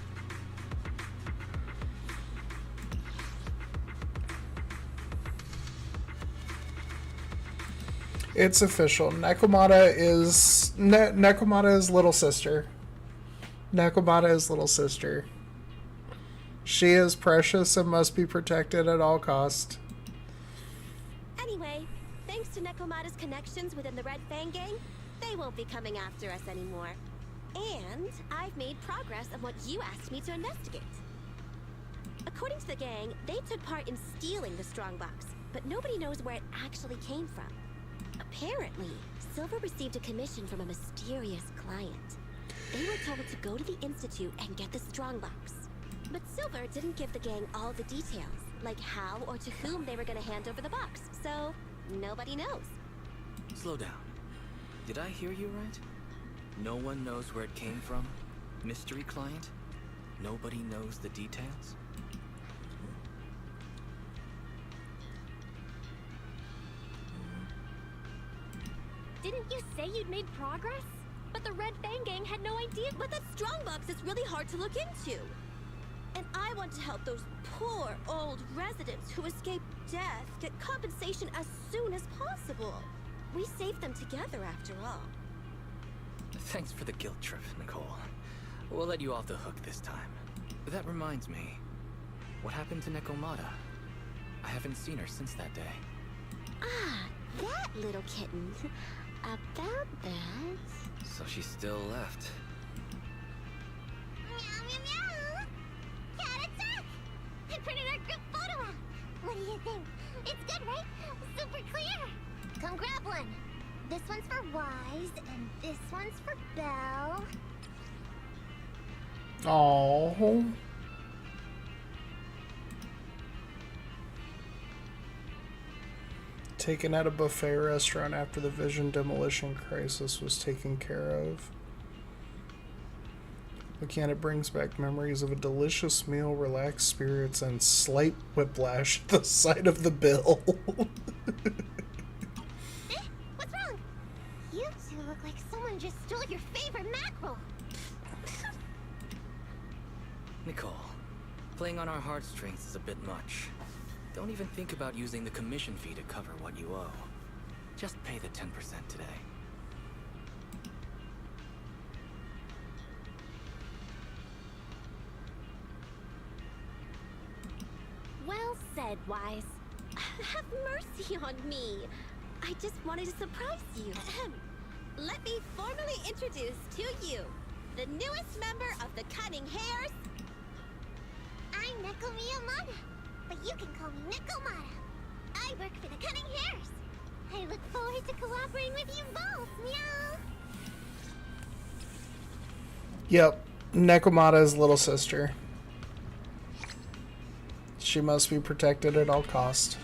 It's official. Nekomata is Nekomata is little sister. Nekomata is little sister. She is precious and must be protected at all cost. Anyway, thanks to Nekomata's connections within the Red Fang gang, they won't be coming after us anymore. And I've made progress on what you asked me to investigate. According to the gang, they took part in stealing the strongbox, but nobody knows where it actually came from. Apparently, Silver received a commission from a mysterious client. They were told to go to the Institute and get the strongbox. But Silver didn't give the gang all the details, like how or to whom they were going to hand over the box, so nobody knows. Slow down. Did I hear you right? No one knows where it came from? Mystery client? Nobody knows the details? Didn't you say you'd made progress? But the Red Fang gang had no idea. But that strongbox is really hard to look into. And I want to help those poor old residents who escaped death get compensation as soon as possible. We saved them together after all. Thanks for the guilt trip, Nicole. We'll let you off the hook this time. That reminds me. What happened to Nekomata? I haven't seen her since that day. Ah, that little kitten. About that... So she still left. Meow, meow, meow. Cat attack! I printed our group photo out. What do you think? It's good, right? Super clear. Come grab one. This one's for Wise, and this one's for Belle. Oh. Taken at a buffet restaurant after the Vision demolition crisis was taken care of. Looking at it brings back memories of a delicious meal, relaxed spirits, and slight whiplash at the sight of the bill. What's wrong? You two look like someone just stole your favorite mackerel. Nicole, playing on our heartstrings is a bit much. Don't even think about using the commission fee to cover what you owe. Just pay the 10% today. Well said, Wise. Have mercy on me. I just wanted to surprise you. Let me formally introduce to you the newest member of the Cunning Hares. I'm Neko Miyamada, but you can call me Nekomata. I work for the Cunning Hares. I look forward to cooperating with you both, meow. Yep, Nekomata's little sister. She must be protected at all cost.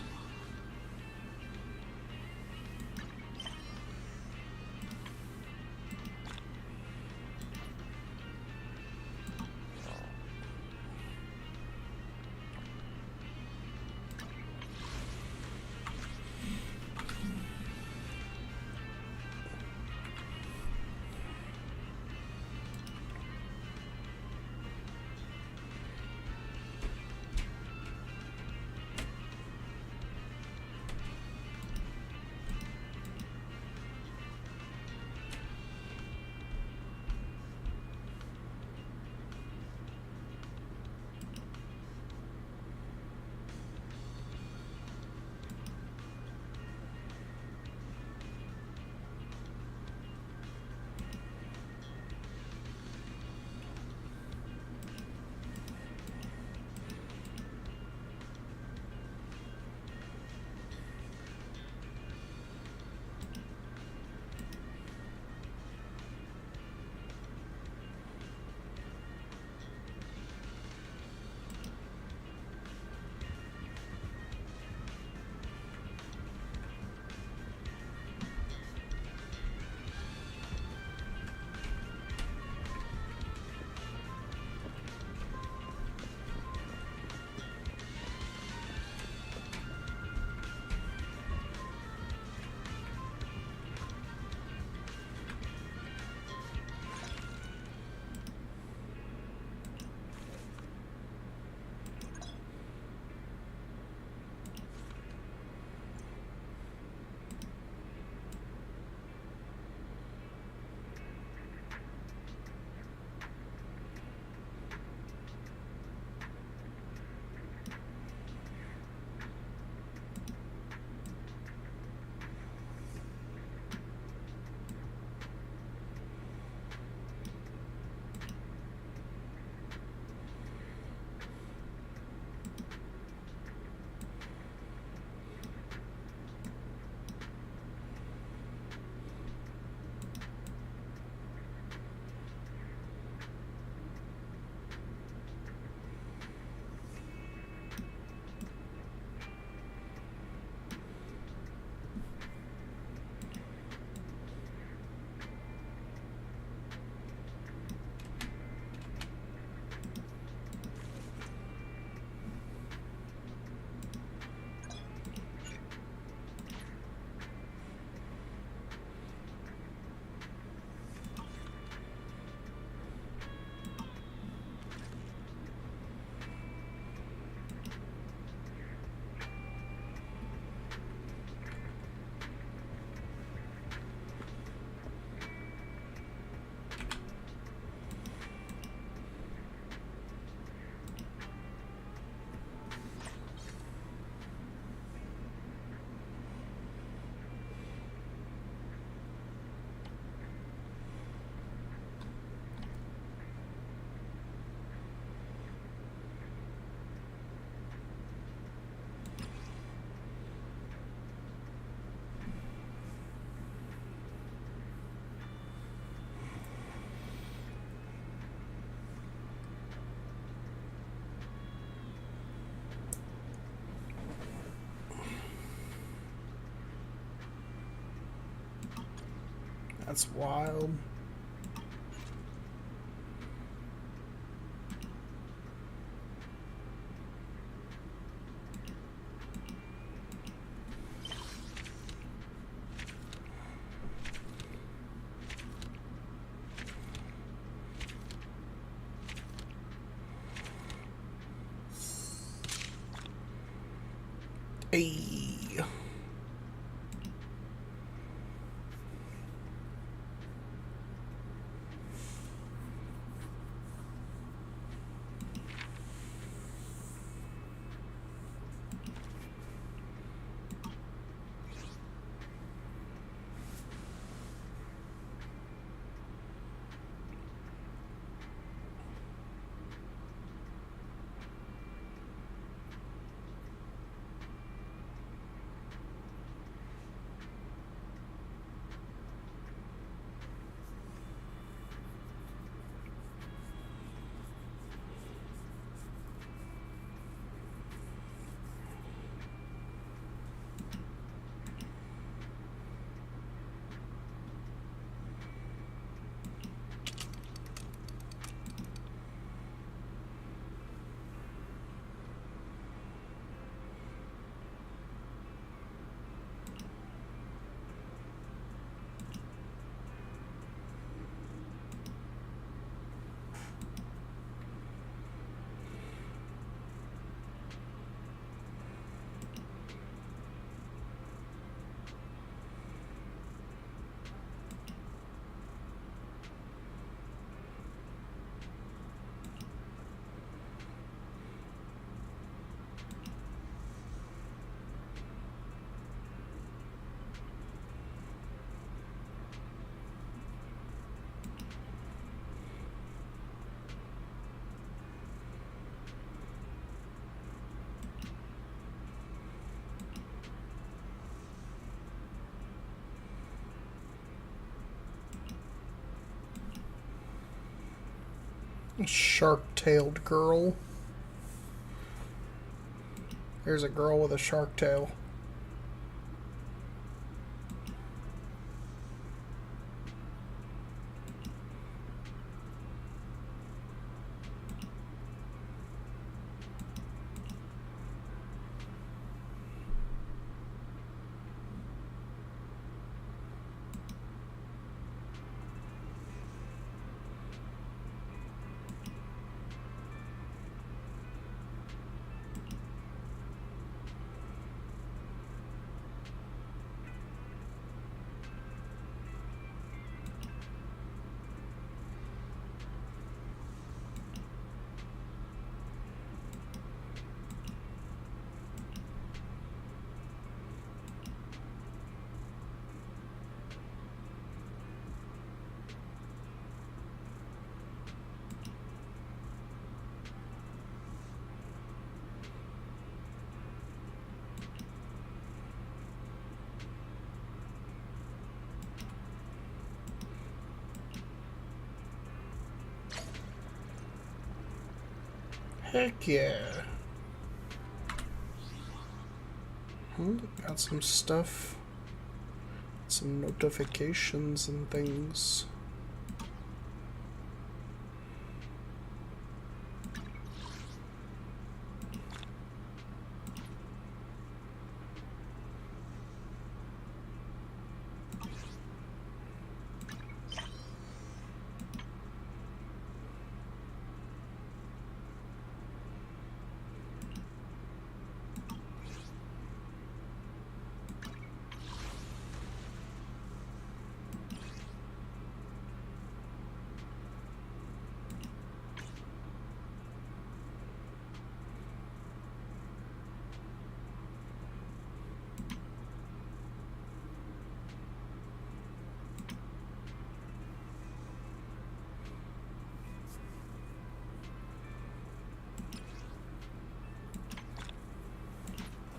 That's wild. Hey. Shark-tailed girl. Here's a girl with a shark tail. Heck yeah. Got some stuff. Some notifications and things.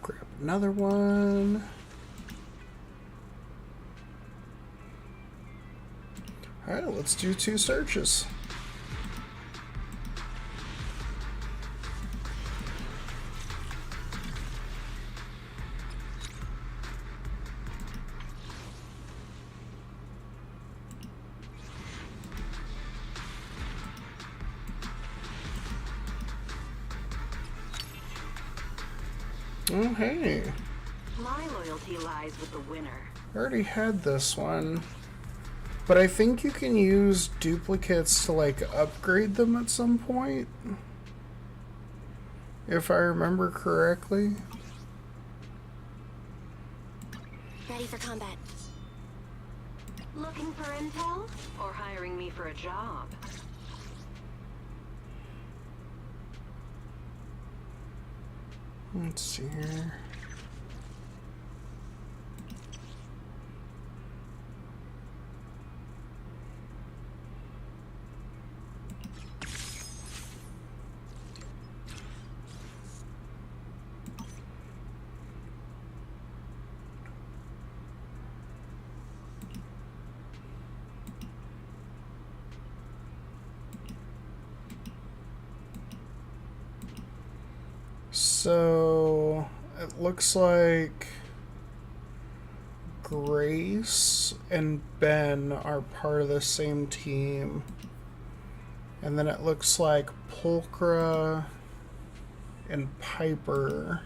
Grab another one. Alright, let's do 2 searches. Oh, hey. My loyalty lies with the winner. I already had this one. But I think you can use duplicates to, like, upgrade them at some point. If I remember correctly. Ready for combat. Looking for intel? Or hiring me for a job? Let's see here. So it looks like Grace and Ben are part of the same team. And then it looks like Pulchra and Piper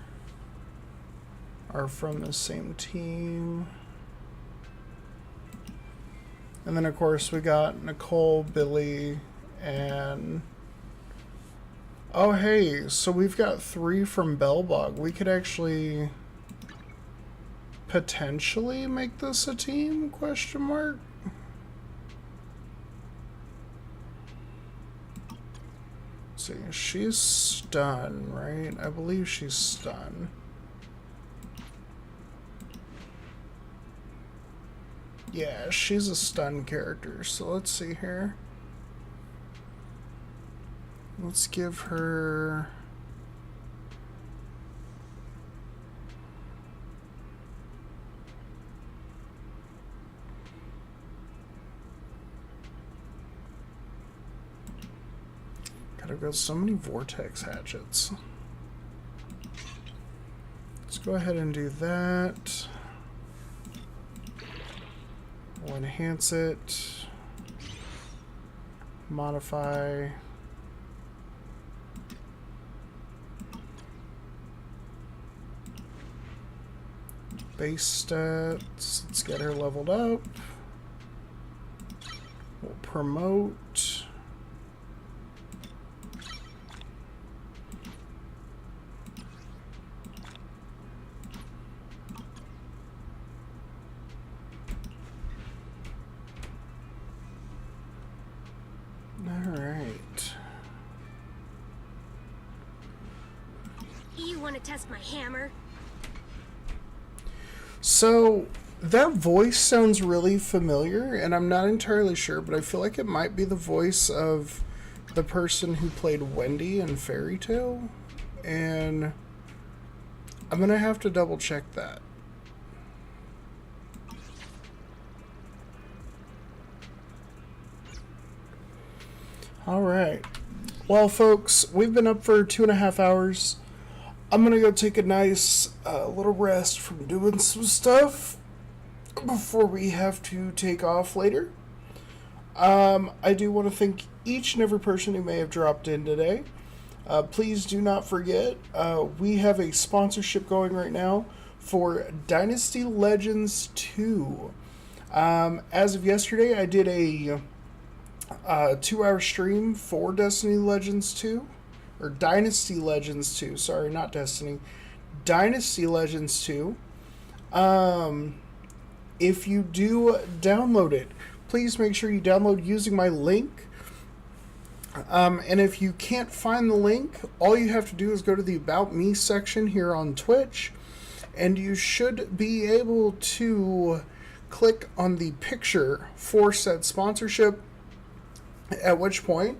are from the same team. And then of course we got Nicole, Billy, and... Oh, hey, so we've got 3 from Bellbog. We could actually potentially make this a team, question mark? Let's see, she's stun, right? I believe she's stun. Yeah, she's a stun character, so let's see here. Let's give her... Gotta go so many vortex hatchets. Let's go ahead and do that. We'll enhance it. Modify. Base stats, let's get her leveled up. We'll promote. Alright. You want to test my hammer? So, that voice sounds really familiar, and I'm not entirely sure, but I feel like it might be the voice of the person who played Wendy in Fairy Tale, and I'm gonna have to double check that. Alright. Well, folks, we've been up for 2.5 hours. I'm gonna go take a nice little rest from doing some stuff before we have to take off later. I do want to thank each and every person who may have dropped in today. Please do not forget, we have a sponsorship going right now for Dynasty Legends 2. As of yesterday, I did a 2-hour stream for Destiny Legends 2. Or Dynasty Legends 2. Sorry, not Destiny. Dynasty Legends 2. If you do download it, please make sure you download using my link. And if you can't find the link, all you have to do is go to the About Me section here on Twitch. And you should be able to click on the picture for said sponsorship. At which point...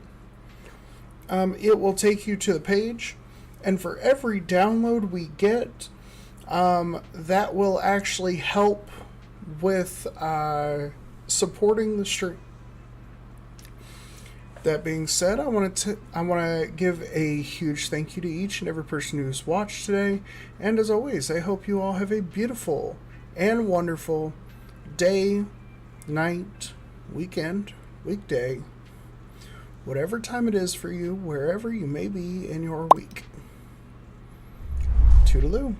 it will take you to the page, and for every download we get, that will actually help with supporting the stream. That being said, I want to give a huge thank you to each and every person who's watched today, and as always, I hope you all have a beautiful and wonderful day, night, weekend, weekday, whatever time it is for you, wherever you may be in your week. Toodaloo.